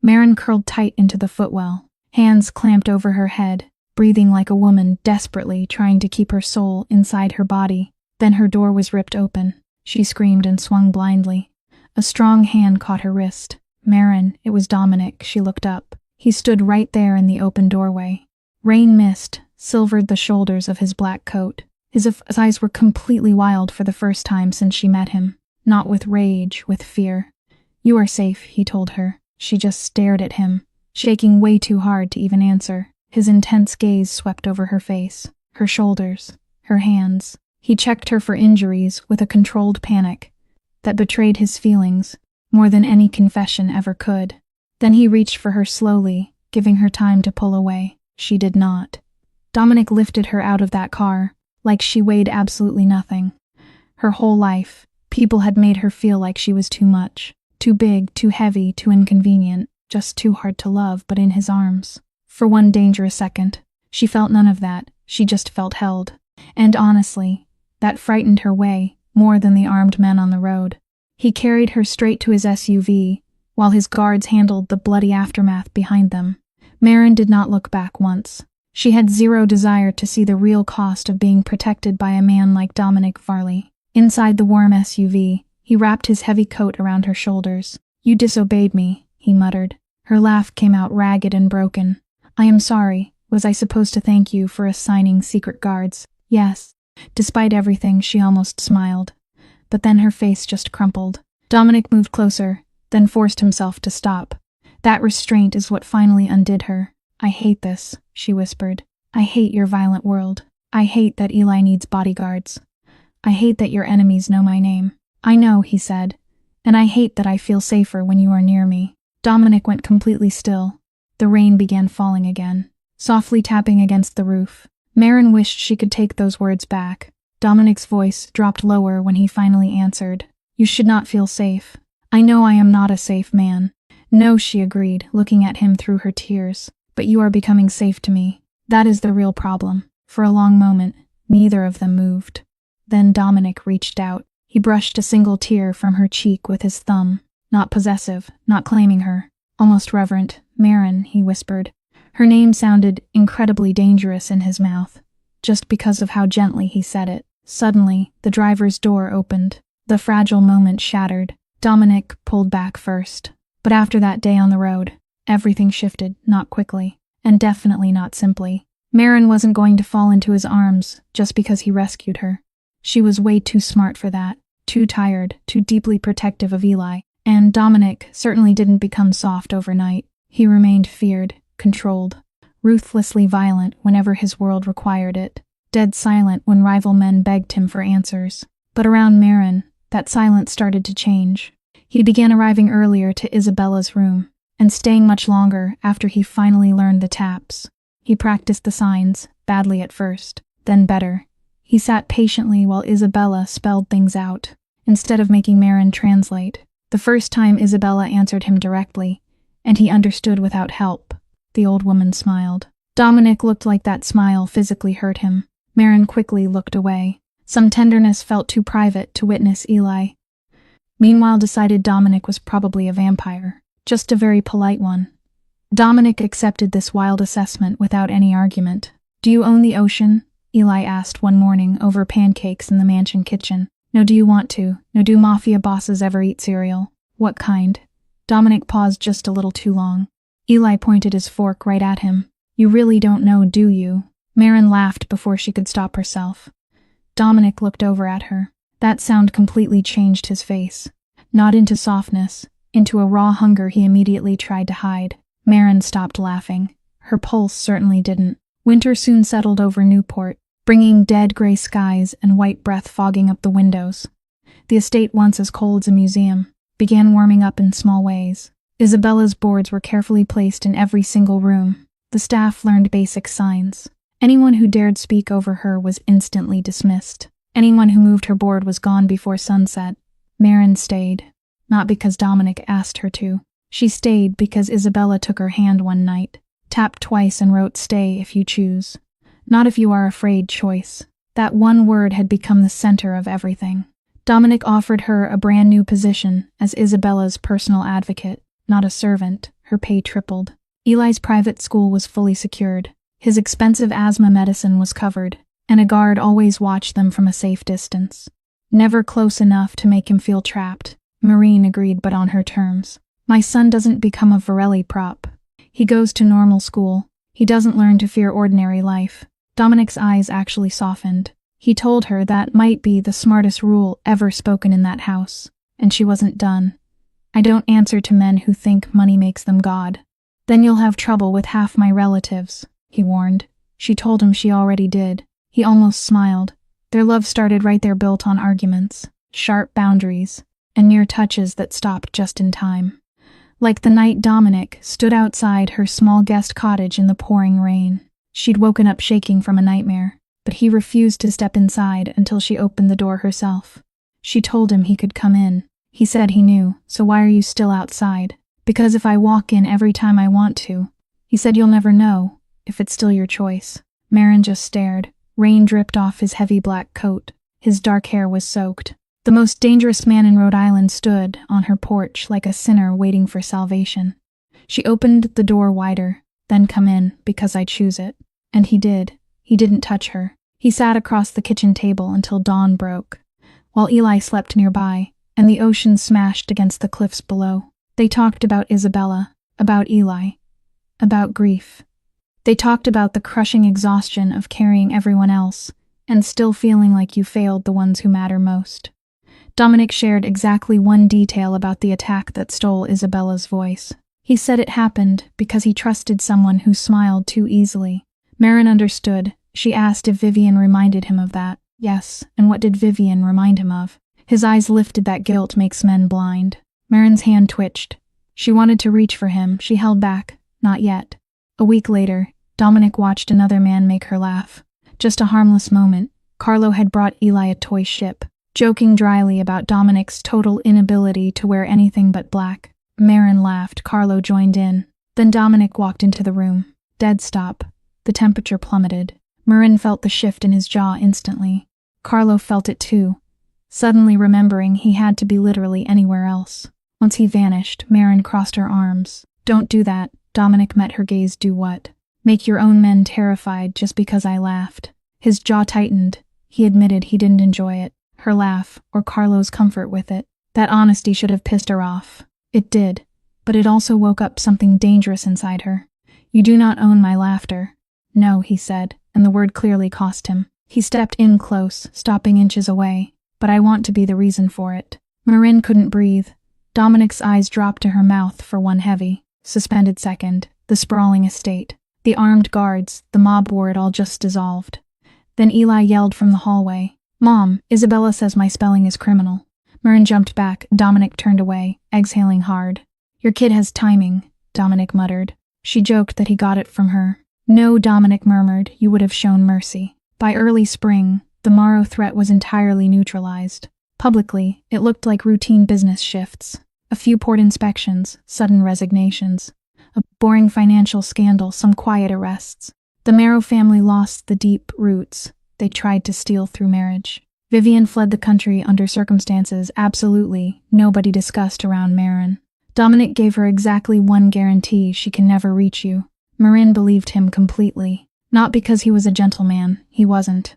Marin curled tight into the footwell, hands clamped over her head, breathing like a woman desperately trying to keep her soul inside her body. Then her door was ripped open. She screamed and swung blindly. A strong hand caught her wrist. Marin, it was Dominic. She looked up. He stood right there in the open doorway. Rain mist silvered the shoulders of his black coat. His eyes were completely wild for the first time since she met him. Not with rage, with fear. You are safe, he told her. She just stared at him, shaking way too hard to even answer. His intense gaze swept over her face, her shoulders, her hands. He checked her for injuries with a controlled panic that betrayed his feelings more than any confession ever could. Then he reached for her slowly, giving her time to pull away. She did not. Dominic lifted her out of that car, like she weighed absolutely nothing. Her whole life, people had made her feel like she was too much, too big, too heavy, too inconvenient, just too hard to love, but in his arms. For one dangerous second, she felt none of that. She just felt held. And honestly, that frightened her way more than the armed men on the road. He carried her straight to his SUV, while his guards handled the bloody aftermath behind them. Marin did not look back once. She had zero desire to see the real cost of being protected by a man like Dominic Varley. Inside the warm SUV, he wrapped his heavy coat around her shoulders. You disobeyed me, he muttered. Her laugh came out ragged and broken. I am sorry. Was I supposed to thank you for assigning secret guards? Yes. Despite everything, she almost smiled. But then her face just crumpled. Dominic moved closer, then forced himself to stop. That restraint is what finally undid her. I hate this, she whispered. I hate your violent world. I hate that Eli needs bodyguards. I hate that your enemies know my name. I know, he said. And I hate that I feel safer when you are near me. Dominic went completely still. The rain began falling again, softly tapping against the roof. Marin wished she could take those words back. Dominic's voice dropped lower when he finally answered. You should not feel safe. I know I am not a safe man. No, she agreed, looking at him through her tears. But you are becoming safe to me. That is the real problem. For a long moment, neither of them moved. Then Dominic reached out. He brushed a single tear from her cheek with his thumb. Not possessive, not claiming her. Almost reverent. Marin, he whispered. Her name sounded incredibly dangerous in his mouth, just because of how gently he said it. Suddenly, the driver's door opened. The fragile moment shattered. Dominic pulled back first. But after that day on the road, everything shifted, not quickly, and definitely not simply. Marin wasn't going to fall into his arms just because he rescued her. She was way too smart for that, too tired, too deeply protective of Eli. And Dominic certainly didn't become soft overnight. He remained feared, controlled, ruthlessly violent whenever his world required it, dead silent when rival men begged him for answers. But around Marin, that silence started to change. He began arriving earlier to Isabella's room, and staying much longer after he finally learned the taps. He practiced the signs, badly at first, then better. He sat patiently while Isabella spelled things out, instead of making Marin translate. The first time Isabella answered him directly, and he understood without help. The old woman smiled. Dominic looked like that smile physically hurt him. Marin quickly looked away. Some tenderness felt too private to witness Eli. Meanwhile, decided Dominic was probably a vampire, just a very polite one. Dominic accepted this wild assessment without any argument. "Do you own the ocean?" Eli asked one morning over pancakes in the mansion kitchen. "No, do you want to? No, do Mafia bosses ever eat cereal?" "What kind?" Dominic paused just a little too long. Eli pointed his fork right at him. "You really don't know, do you?" Marin laughed before she could stop herself. Dominic looked over at her. That sound completely changed his face. Not into softness, into a raw hunger he immediately tried to hide. Marin stopped laughing. Her pulse certainly didn't. Winter soon settled over Newport, bringing dead gray skies and white breath fogging up the windows. The estate, once as cold as a museum, began warming up in small ways. Isabella's boards were carefully placed in every single room. The staff learned basic signs. Anyone who dared speak over her was instantly dismissed. Anyone who moved her board was gone before sunset. Marin stayed, not because Dominic asked her to. She stayed because Isabella took her hand one night, tapped twice and wrote, "Stay if you choose. Not if you are afraid" choice. That one word had become the center of everything. Dominic offered her a brand new position as Isabella's personal advocate, not a servant. Her pay tripled. Eli's private school was fully secured. His expensive asthma medicine was covered, and a guard always watched them from a safe distance. Never close enough to make him feel trapped. Maureen agreed, but on her terms. "My son doesn't become a Varelli prop. He goes to normal school. He doesn't learn to fear ordinary life." Dominic's eyes actually softened. He told her that might be the smartest rule ever spoken in that house, and she wasn't done. "I don't answer to men who think money makes them God." "Then you'll have trouble with half my relatives," he warned. She told him she already did. He almost smiled. Their love started right there, built on arguments, sharp boundaries, and near touches that stopped just in time. Like the night Dominic stood outside her small guest cottage in the pouring rain. She'd woken up shaking from a nightmare, but he refused to step inside until she opened the door herself. She told him he could come in. He said he knew, "So why are you still outside?" "Because if I walk in every time I want to." He said, "You'll never know, if it's still your choice." Marin just stared. Rain dripped off his heavy black coat. His dark hair was soaked. The most dangerous man in Rhode Island stood on her porch like a sinner waiting for salvation. She opened the door wider. "Then come in, because I choose it." And he did. He didn't touch her. He sat across the kitchen table until dawn broke, while Eli slept nearby, and the ocean smashed against the cliffs below. They talked about Isabella, about Eli, about grief. They talked about the crushing exhaustion of carrying everyone else, and still feeling like you failed the ones who matter most. Dominic shared exactly one detail about the attack that stole Isabella's voice. He said it happened because he trusted someone who smiled too easily. Marin understood. She asked if Vivian reminded him of that. Yes, and what did Vivian remind him of? His eyes lifted. That guilt makes men blind. Marin's hand twitched. She wanted to reach for him. She held back. Not yet. A week later, Dominic watched another man make her laugh. Just a harmless moment. Carlo had brought Eli a toy ship, joking dryly about Dominic's total inability to wear anything but black. Marin laughed. Carlo joined in. Then Dominic walked into the room. Dead stop. The temperature plummeted. Marin felt the shift in his jaw instantly. Carlo felt it too, suddenly remembering he had to be literally anywhere else. Once he vanished, Marin crossed her arms. "Don't do that." Dominic met her gaze. "Do what?" Make your own men terrified just because I laughed. His jaw tightened. He admitted he didn't enjoy it. Her laugh, or Carlo's comfort with it. That honesty should have pissed her off. It did. But it also woke up something dangerous inside her. You do not own my laughter. No, he said, and the word clearly cost him. He stepped in close, stopping inches away. But I want to be the reason for it. Marin couldn't breathe. Dominic's eyes dropped to her mouth for one heavy, suspended second. The sprawling estate. The armed guards, the mob war, it all just dissolved. Then Eli yelled from the hallway. Mom, Isabella says my spelling is criminal. Marin jumped back. Dominic turned away, exhaling hard. Your kid has timing, Dominic muttered. She joked that he got it from her. No, Dominic murmured, you would have shown mercy. By early spring, the Morrow threat was entirely neutralized. Publicly, it looked like routine business shifts. A few port inspections, sudden resignations. A boring financial scandal, some quiet arrests. The Morrow family lost the deep roots they tried to steal through marriage. Vivian fled the country under circumstances absolutely nobody discussed around Marin. Dominic gave her exactly one guarantee: she can never reach you. Marin believed him completely. Not because he was a gentleman, he wasn't.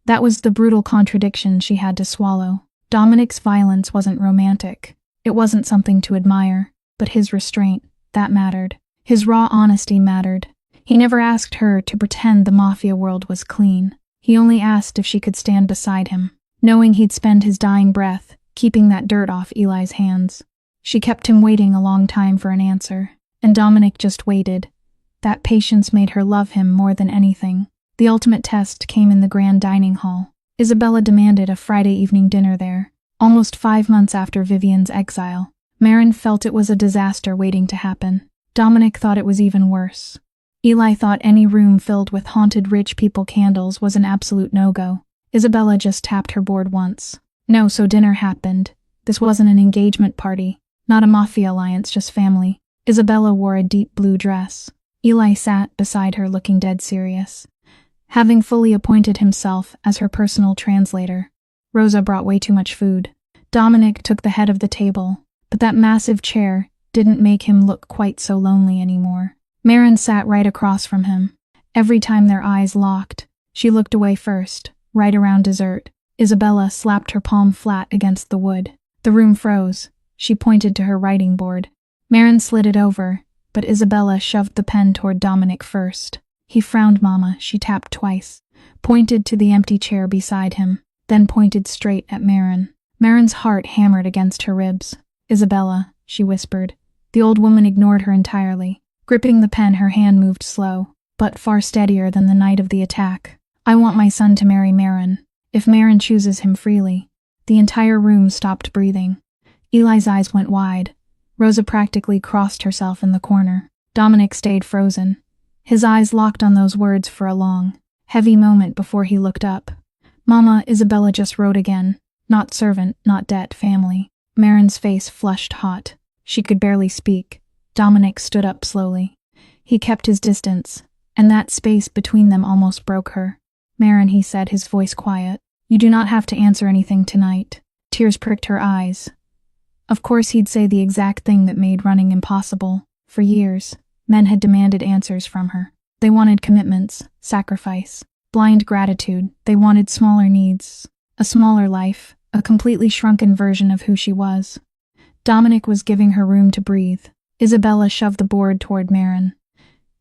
That was the brutal contradiction she had to swallow. Dominic's violence wasn't romantic. It wasn't something to admire, but his restraint, that mattered. His raw honesty mattered. He never asked her to pretend the Mafia world was clean. He only asked if she could stand beside him, knowing he'd spend his dying breath keeping that dirt off Eli's hands. She kept him waiting a long time for an answer, and Dominic just waited. That patience made her love him more than anything. The ultimate test came in the grand dining hall. Isabella demanded a Friday evening dinner there, almost 5 months after Vivian's exile. Marin felt it was a disaster waiting to happen. Dominic thought it was even worse. Eli thought any room filled with haunted rich people candles was an absolute no-go. Isabella just tapped her board once. No, so dinner happened. This wasn't an engagement party, not a Mafia alliance, just family. Isabella wore a deep blue dress. Eli sat beside her looking dead serious. Having fully appointed himself as her personal translator, Rosa brought way too much food. Dominic took the head of the table, but that massive chair didn't make him look quite so lonely anymore. Marin sat right across from him. Every time their eyes locked, she looked away first, right around dessert. Isabella slapped her palm flat against the wood. The room froze. She pointed to her writing board. Marin slid it over, but Isabella shoved the pen toward Dominic first. He frowned. Mama, she tapped twice, pointed to the empty chair beside him, then pointed straight at Marin. Marin's heart hammered against her ribs. Isabella, she whispered. The old woman ignored her entirely. Gripping the pen, her hand moved slow, but far steadier than the night of the attack. I want my son to marry Marin. If Marin chooses him freely. The entire room stopped breathing. Eli's eyes went wide. Rosa practically crossed herself in the corner. Dominic stayed frozen. His eyes locked on those words for a long, heavy moment before he looked up. Mama, Isabella just wrote again. Not servant, not debt, family. Marin's face flushed hot. She could barely speak. Dominic stood up slowly. He kept his distance, and that space between them almost broke her. Marin, he said, his voice quiet. You do not have to answer anything tonight. Tears pricked her eyes. Of course he'd say the exact thing that made running impossible. For years, men had demanded answers from her. They wanted commitments, sacrifice, blind gratitude. They wanted smaller needs, a smaller life, a completely shrunken version of who she was. Dominic was giving her room to breathe. Isabella shoved the board toward Marin.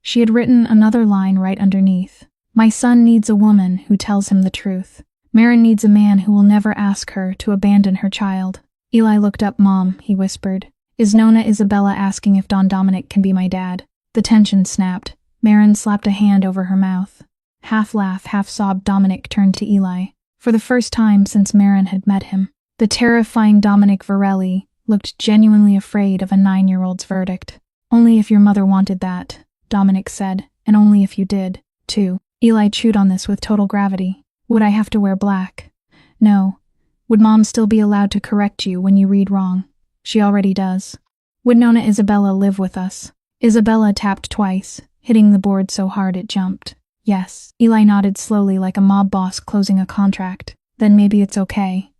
She had written another line right underneath. My son needs a woman who tells him the truth. Marin needs a man who will never ask her to abandon her child. Eli looked up. Mom, he whispered. Is Nona Isabella asking if Don Dominic can be my dad? The tension snapped. Marin slapped a hand over her mouth. Half laugh, half sob. Dominic turned to Eli. For the first time since Marin had met him, the terrifying Dominic Varelli looked genuinely afraid of a 9-year-old's verdict. Only if your mother wanted that, Dominic said, and only if you did, too. Eli chewed on this with total gravity. Would I have to wear black? No. Would Mom still be allowed to correct you when you read wrong? She already does. Would Nona Isabella live with us? Isabella tapped twice, hitting the board so hard it jumped. Yes. Eli nodded slowly like a mob boss closing a contract. Then maybe it's okay.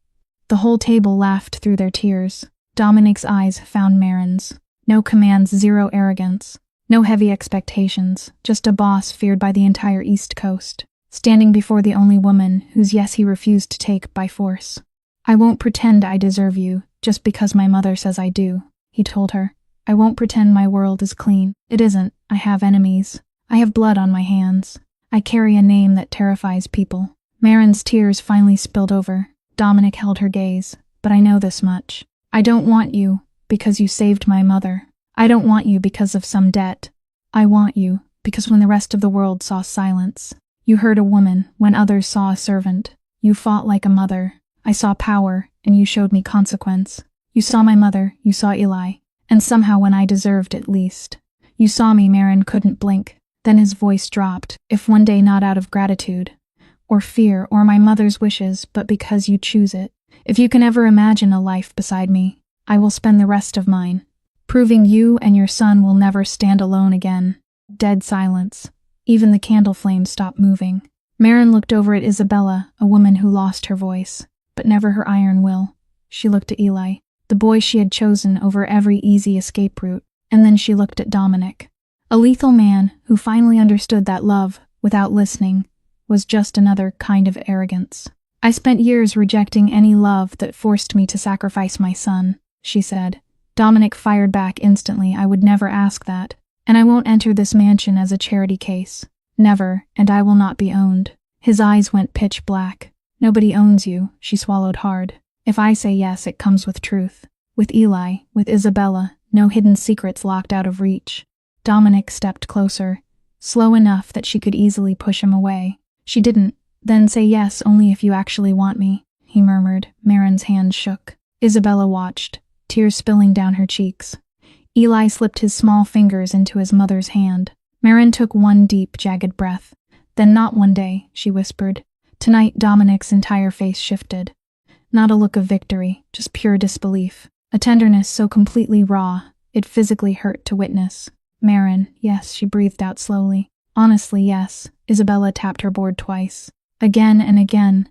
The whole table laughed through their tears. Dominic's eyes found Marin's. No commands, zero arrogance. No heavy expectations, just a boss feared by the entire East Coast, standing before the only woman whose yes he refused to take by force. "I won't pretend I deserve you, just because my mother says I do," he told her. "I won't pretend my world is clean. It isn't. I have enemies. I have blood on my hands. I carry a name that terrifies people." Marin's tears finally spilled over. Dominic held her gaze. "But I know this much. I don't want you because you saved my mother. I don't want you because of some debt. I want you because when the rest of the world saw silence, you heard a woman when others saw a servant. You fought like a mother. I saw power, and you showed me consequence. You saw my mother, you saw Eli, and somehow when I deserved it least. You saw me." Marin couldn't blink. Then his voice dropped. "If one day not out of gratitude, or fear, or my mother's wishes, but because you choose it, if you can ever imagine a life beside me, I will spend the rest of mine, proving you and your son will never stand alone again." Dead silence. Even the candle flames stopped moving. Marin looked over at Isabella, a woman who lost her voice, but never her iron will. She looked at Eli, the boy she had chosen over every easy escape route, and then she looked at Dominic, a lethal man who finally understood that love, without listening, was just another kind of arrogance. "I spent years rejecting any love that forced me to sacrifice my son," she said. Dominic fired back instantly. "I would never ask that. And I won't enter this mansion as a charity case. Never, and I will not be owned." His eyes went pitch black. "Nobody owns you," she swallowed hard. "If I say yes, it comes with truth. With Eli, with Isabella, no hidden secrets locked out of reach." Dominic stepped closer, slow enough that she could easily push him away. "She didn't. Then say yes only if you actually want me," he murmured. Marin's hand shook. Isabella watched, tears spilling down her cheeks. Eli slipped his small fingers into his mother's hand. Marin took one deep, jagged breath. "Then not one day," she whispered. Tonight, Dominic's entire face shifted. Not a look of victory, just pure disbelief. A tenderness so completely raw, it physically hurt to witness. "Marin, yes," she breathed out slowly. "Honestly, yes." Isabella tapped her board twice. Again and again.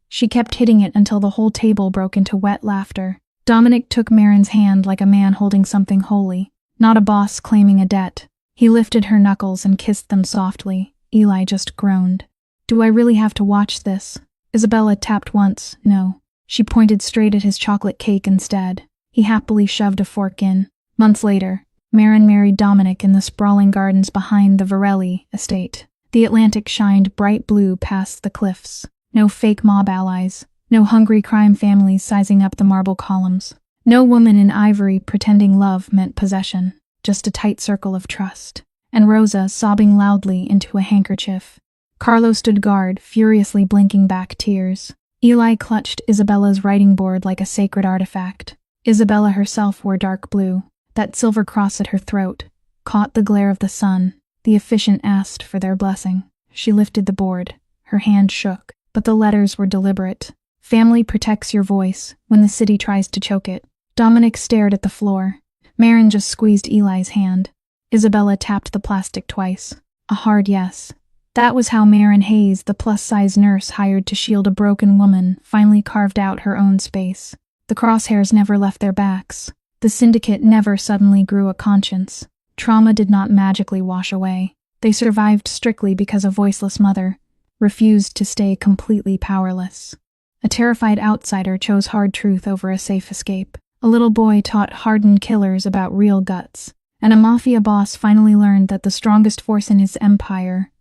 She kept hitting it until the whole table broke into wet laughter. Dominic took Marin's hand like a man holding something holy, not a boss claiming a debt. He lifted her knuckles and kissed them softly. Eli just groaned. "Do I really have to watch this?" Isabella tapped once. No. She pointed straight at his chocolate cake instead. He happily shoved a fork in. Months later, Marin married Dominic in the sprawling gardens behind the Varelli estate. The Atlantic shined bright blue past the cliffs. No fake mob allies. No hungry crime families sizing up the marble columns. No woman in ivory pretending love meant possession. Just a tight circle of trust. And Rosa sobbing loudly into a handkerchief. Carlo stood guard, furiously blinking back tears. Eli clutched Isabella's writing board like a sacred artifact. Isabella herself wore dark blue. That silver cross at her throat caught the glare of the sun. The officiant asked for their blessing. She lifted the board. Her hand shook, but the letters were deliberate. "Family protects your voice when the city tries to choke it." Dominic stared at the floor. Marin just squeezed Eli's hand. Isabella tapped the plastic twice. A hard yes. That was how Marin Hayes, the plus-size nurse hired to shield a broken woman, finally carved out her own space. The crosshairs never left their backs. The syndicate never suddenly grew a conscience. Trauma did not magically wash away. They survived strictly because a voiceless mother refused to stay completely powerless. A terrified outsider chose hard truth over a safe escape. A little boy taught hardened killers about real guts. And a Mafia boss finally learned that the strongest force in his empire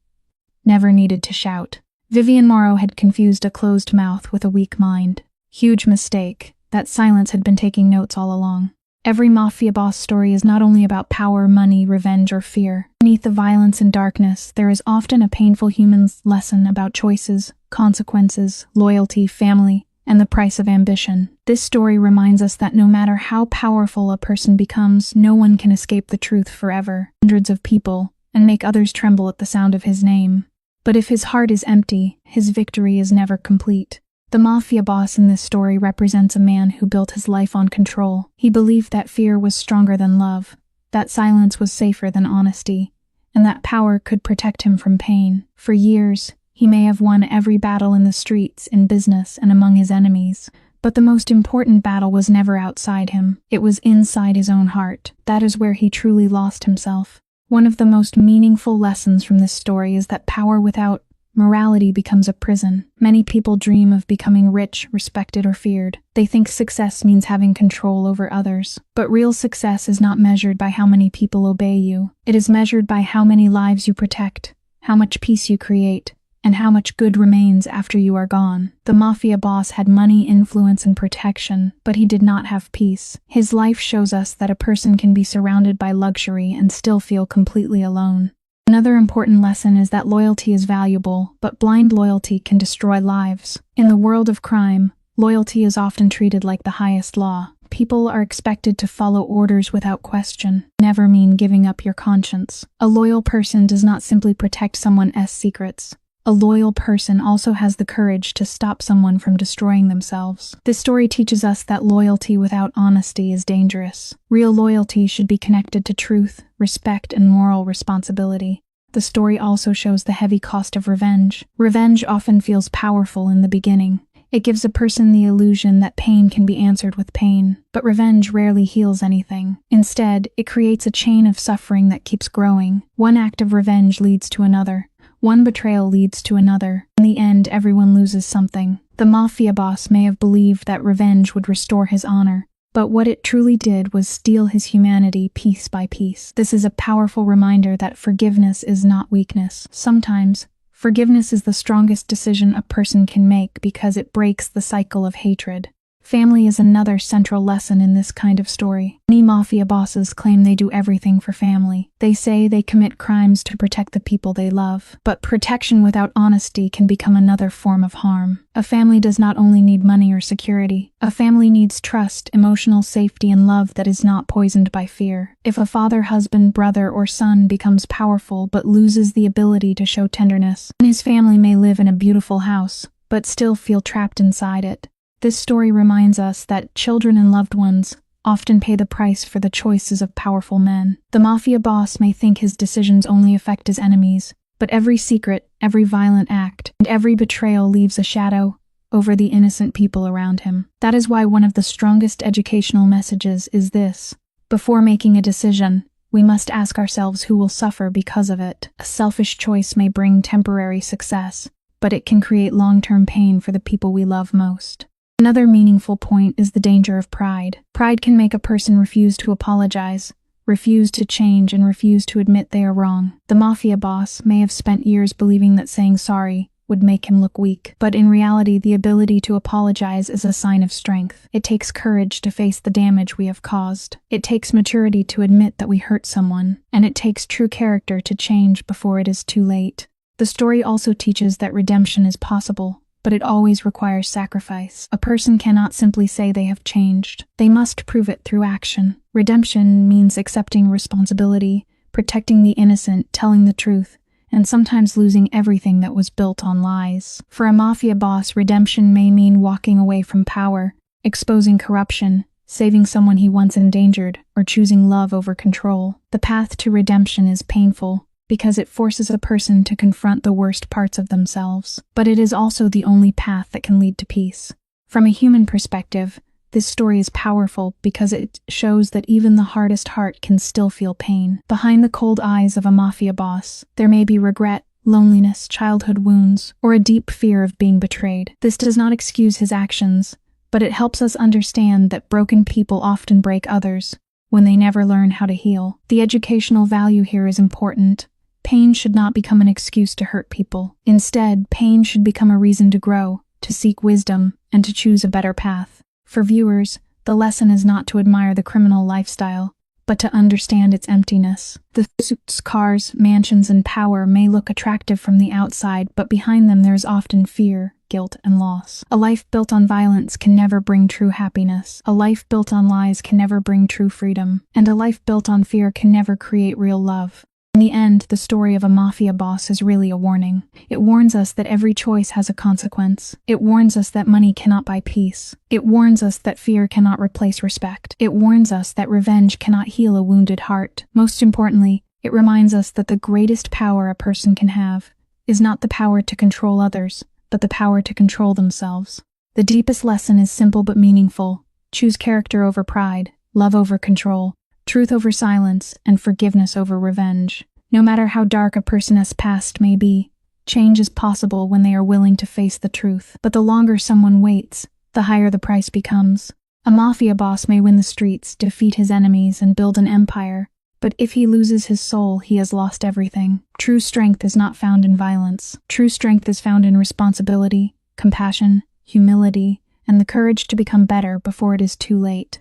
never needed to shout. Vivian Morrow had confused a closed mouth with a weak mind. Huge mistake. That silence had been taking notes all along. Every Mafia boss story is not only about power, money, revenge, or fear. Beneath the violence and darkness, there is often a painful human lesson about choices, consequences, loyalty, family, and the price of ambition. This story reminds us that no matter how powerful a person becomes, no one can escape the truth forever. Hundreds of people, and make others tremble at the sound of his name. But if his heart is empty, his victory is never complete. The Mafia boss in this story represents a man who built his life on control. He believed that fear was stronger than love, that silence was safer than honesty, and that power could protect him from pain. For years, he may have won every battle in the streets, in business, and among his enemies. But the most important battle was never outside him. It was inside his own heart. That is where he truly lost himself. One of the most meaningful lessons from this story is that power without morality becomes a prison. Many people dream of becoming rich, respected, or feared. They think success means having control over others. But real success is not measured by how many people obey you. It is measured by how many lives you protect, how much peace you create, and how much good remains after you are gone. The Mafia boss had money, influence, and protection, but he did not have peace. His life shows us that a person can be surrounded by luxury and still feel completely alone. Another important lesson is that loyalty is valuable, but blind loyalty can destroy lives. In the world of crime, loyalty is often treated like the highest law. People are expected to follow orders without question. Never mean giving up your conscience. A loyal person does not simply protect someone's secrets. A loyal person also has the courage to stop someone from destroying themselves. This story teaches us that loyalty without honesty is dangerous. Real loyalty should be connected to truth, respect, and moral responsibility. The story also shows the heavy cost of revenge. Revenge often feels powerful in the beginning. It gives a person the illusion that pain can be answered with pain, but revenge rarely heals anything. Instead, it creates a chain of suffering that keeps growing. One act of revenge leads to another. One betrayal leads to another. In the end, everyone loses something. The Mafia boss may have believed that revenge would restore his honor, but what it truly did was steal his humanity piece by piece. This is a powerful reminder that forgiveness is not weakness. Sometimes, forgiveness is the strongest decision a person can make because it breaks the cycle of hatred. Family is another central lesson in this kind of story. Many mafia bosses claim they do everything for family. They say they commit crimes to protect the people they love. But protection without honesty can become another form of harm. A family does not only need money or security. A family needs trust, emotional safety, and love that is not poisoned by fear. If a father, husband, brother, or son becomes powerful but loses the ability to show tenderness, then his family may live in a beautiful house, but still feel trapped inside it. This story reminds us that children and loved ones often pay the price for the choices of powerful men. The mafia boss may think his decisions only affect his enemies, but every secret, every violent act, and every betrayal leaves a shadow over the innocent people around him. That is why one of the strongest educational messages is this: before making a decision, we must ask ourselves who will suffer because of it. A selfish choice may bring temporary success, but it can create long-term pain for the people we love most. Another meaningful point is the danger of pride. Pride can make a person refuse to apologize, refuse to change, and refuse to admit they are wrong. The mafia boss may have spent years believing that saying sorry would make him look weak, but in reality, the ability to apologize is a sign of strength. It takes courage to face the damage we have caused. It takes maturity to admit that we hurt someone, and it takes true character to change before it is too late. The story also teaches that redemption is possible, but it always requires sacrifice. A person cannot simply say they have changed. They must prove it through action. Redemption means accepting responsibility, protecting the innocent, telling the truth, and sometimes losing everything that was built on lies. For a mafia boss, redemption may mean walking away from power, exposing corruption, saving someone he once endangered, or choosing love over control. The path to redemption is painful, because it forces a person to confront the worst parts of themselves. But it is also the only path that can lead to peace. From a human perspective, this story is powerful because it shows that even the hardest heart can still feel pain. Behind the cold eyes of a mafia boss, there may be regret, loneliness, childhood wounds, or a deep fear of being betrayed. This does not excuse his actions, but it helps us understand that broken people often break others when they never learn how to heal. The educational value here is important. Pain should not become an excuse to hurt people. Instead, pain should become a reason to grow, to seek wisdom, and to choose a better path. For viewers, the lesson is not to admire the criminal lifestyle, but to understand its emptiness. The suits, cars, mansions, and power may look attractive from the outside, but behind them there is often fear, guilt, and loss. A life built on violence can never bring true happiness. A life built on lies can never bring true freedom. And a life built on fear can never create real love. In the end, the story of a mafia boss is really a warning. It warns us that every choice has a consequence. It warns us that money cannot buy peace. It warns us that fear cannot replace respect. It warns us that revenge cannot heal a wounded heart. Most importantly, it reminds us that the greatest power a person can have is not the power to control others, but the power to control themselves. The deepest lesson is simple but meaningful. Choose character over pride, love over control, Truth over silence and forgiveness over revenge. No matter how dark a person's past may be, change is possible when they are willing to face the truth. But the longer someone waits, the higher the price becomes. A mafia boss may win the streets, defeat his enemies, and build an empire, but if he loses his soul, he has lost everything. True strength is not found in violence. True strength is found in responsibility, compassion, humility, and the courage to become better before it is too late.